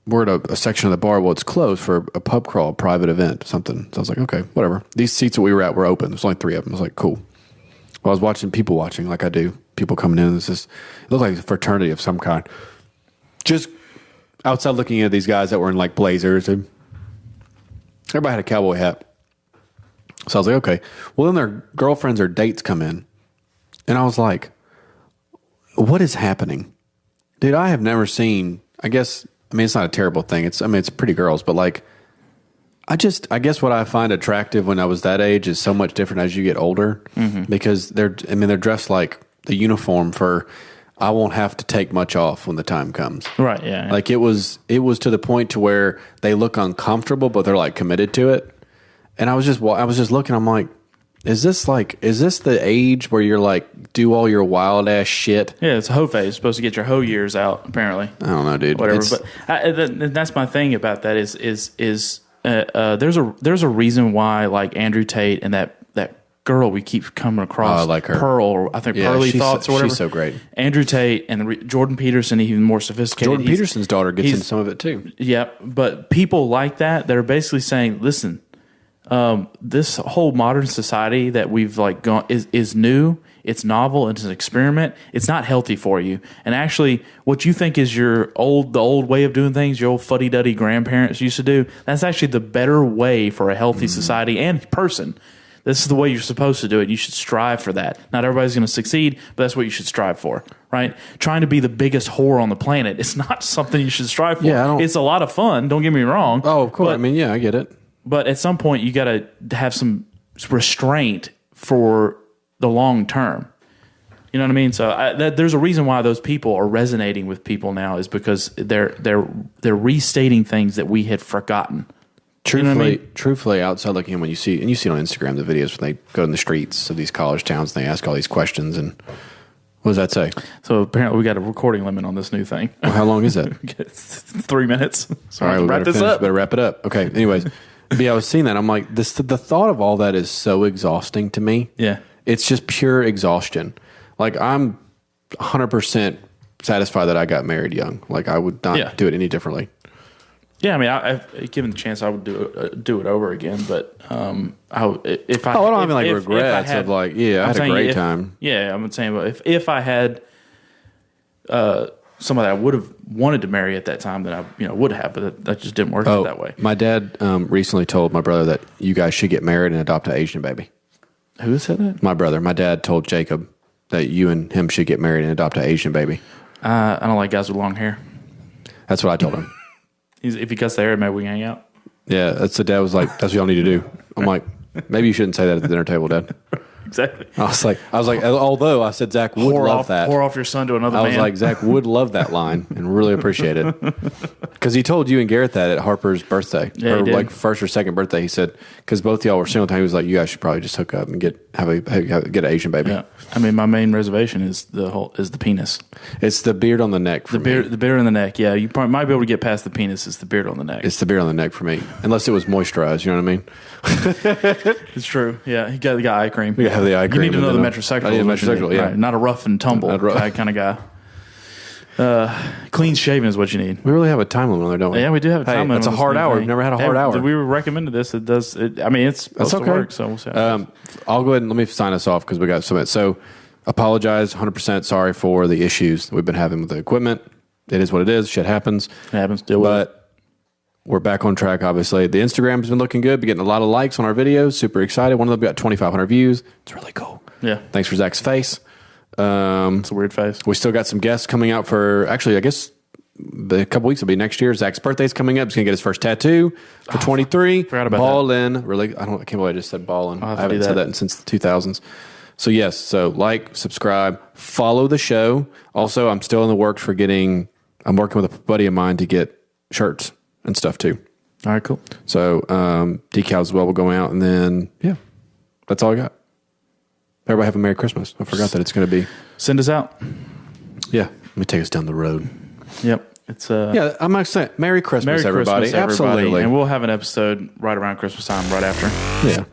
S2: we're at a section of the bar. Well, it's closed for a pub crawl, private event, something. So I was like, okay, whatever. These seats that we were at were open. There's only 3 of them. I was like, cool. Well, I was watching people watching, like I do. People coming in. It looked like a fraternity of some kind. Just outside looking at these guys that were in like blazers. And everybody had a cowboy hat. So I was like, okay. Well, then their girlfriends or dates come in. And I was like, what is happening? Dude, I have never seen, I mean, it's not a terrible thing. It's pretty girls, but like, I guess what I find attractive when I was that age is so much different as you get older because they're dressed like the uniform for, I won't have to take much off when the time comes.
S3: Right. Yeah.
S2: Like it was to the point to where they look uncomfortable, but they're like committed to it. And I was just looking, I'm like, is this the age where you're like, do all your wild ass shit?
S3: Yeah, it's a hoe phase. It's supposed to get your hoe years out, apparently.
S2: I don't know, dude.
S3: Whatever. But that's my thing about that is there's a reason why like Andrew Tate and that girl we keep coming across.
S2: I like her.
S3: Pearl, or I think Pearly Thoughts or whatever.
S2: She's so great.
S3: Andrew Tate and Jordan Peterson, even more sophisticated.
S2: Jordan Peterson's daughter gets into some of it too.
S3: Yeah, but people like that are basically saying, listen, this whole modern society that we've like gone is new. It's novel. It's an experiment. It's not healthy for you. And actually, what you think is the old way of doing things, your old fuddy-duddy grandparents used to do, that's actually the better way for a healthy society and person. This is the way you're supposed to do it. You should strive for that. Not everybody's going to succeed, but that's what you should strive for, right? Trying to be the biggest whore on the planet is not something you should strive for.
S2: Yeah,
S3: it's a lot of fun. Don't get me wrong.
S2: Oh, of course. I get it.
S3: But at some point, you got to have some restraint for the long term. You know what I mean? So there's a reason why those people are resonating with people now is because they're restating things that we had forgotten.
S2: Truthfully,
S3: you know what I mean?
S2: Truthfully, outside looking at when you see it on Instagram, the videos when they go in the streets of these college towns and they ask all these questions, and what does that say?
S3: So apparently we got a recording limit on this new thing.
S2: Well, how long is it?
S3: It's 3 minutes. So
S2: all right, we better wrap it up. Okay. Anyways, but yeah, I was seeing that. I'm like, the thought of all that is so exhausting to me.
S3: Yeah,
S2: it's just pure exhaustion. Like I'm 100% satisfied that I got married young. Like I would not do it any differently.
S3: Yeah, I mean, I've given the chance, I would do it over again. But I don't have
S2: any regrets of like, I had a great time.
S3: Yeah, I'm saying, but if I had somebody I would have wanted to marry at that time, then I would have, but that just didn't work out that way.
S2: My dad recently told my brother that you guys should get married and adopt an Asian baby.
S3: Who said that?
S2: My brother. My dad told Jacob that you and him should get married and adopt an Asian baby.
S3: I don't like guys with long hair.
S2: That's what I told him.
S3: If he cuts the hair, maybe we can hang out.
S2: Yeah, that's what Dad was like. That's what y'all need to do. I'm like, maybe you shouldn't say that at the dinner table, Dad.
S3: Exactly.
S2: I was like, although I said Zach would love that.
S3: Pour off your son to another man.
S2: I was like, Zach would love that line and really appreciate it. Because he told you and Garrett that at Harper's birthday.
S3: Yeah, he did.
S2: Like first or second birthday. He said, because both y'all were single time, he was like, you guys should probably just hook up and get an Asian baby.
S3: Yeah. I mean, my main reservation is the penis.
S2: It's the beard on the neck for me.
S3: The beard on the neck, yeah. You might be able to get past the penis. It's the beard on the neck.
S2: It's the beard on the neck for me. Unless it was moisturized, you know what I mean?
S3: It's true. Yeah, you got eye cream.
S2: You have the eye cream.
S3: You need to know the metrosexual.
S2: I need a metrosexual, yeah.
S3: Right, not a rough and tumble kind of guy. Clean shaven is what you need.
S2: We really have a time limit on there, don't we?
S3: Yeah, we do have a time limit.
S2: It's a hard hour. We've never had a hard hour.
S3: We recommended this. It does. I mean, it's supposed to work. So we'll see.
S2: I'll go ahead and let me sign us off because we got some. So, apologize. 100% sorry for the issues we've been having with the equipment. It is what it is. Shit happens.
S3: It happens. Deal with it.
S2: We're back on track, obviously. The Instagram has been looking good. Been getting a lot of likes on our videos. Super excited. One of them got 2,500 views. It's really cool.
S3: Yeah.
S2: Thanks for Zach's face.
S3: It's a weird face.
S2: We still got some guests coming out for, actually, I guess a couple weeks will be next year. Zach's birthday's coming up. He's going to get his first tattoo for 23.
S3: Forgot about
S2: Ballin'. Really, I can't believe I just said ballin'. I haven't said that since the 2000s. So, yes. So, like, subscribe, follow the show. Also, I'm still in the works for I'm working with a buddy of mine to get shirts and stuff too.
S3: All right, cool.
S2: So decals as well will go out, and then that's all I got. Everybody have a Merry Christmas. I forgot that it's going to be.
S3: Send us out.
S2: Yeah, let me take us down the road.
S3: Yep, it's
S2: I'm not saying Merry Christmas, everybody. Absolutely,
S3: and we'll have an episode right around Christmas time, right after.
S2: Yeah.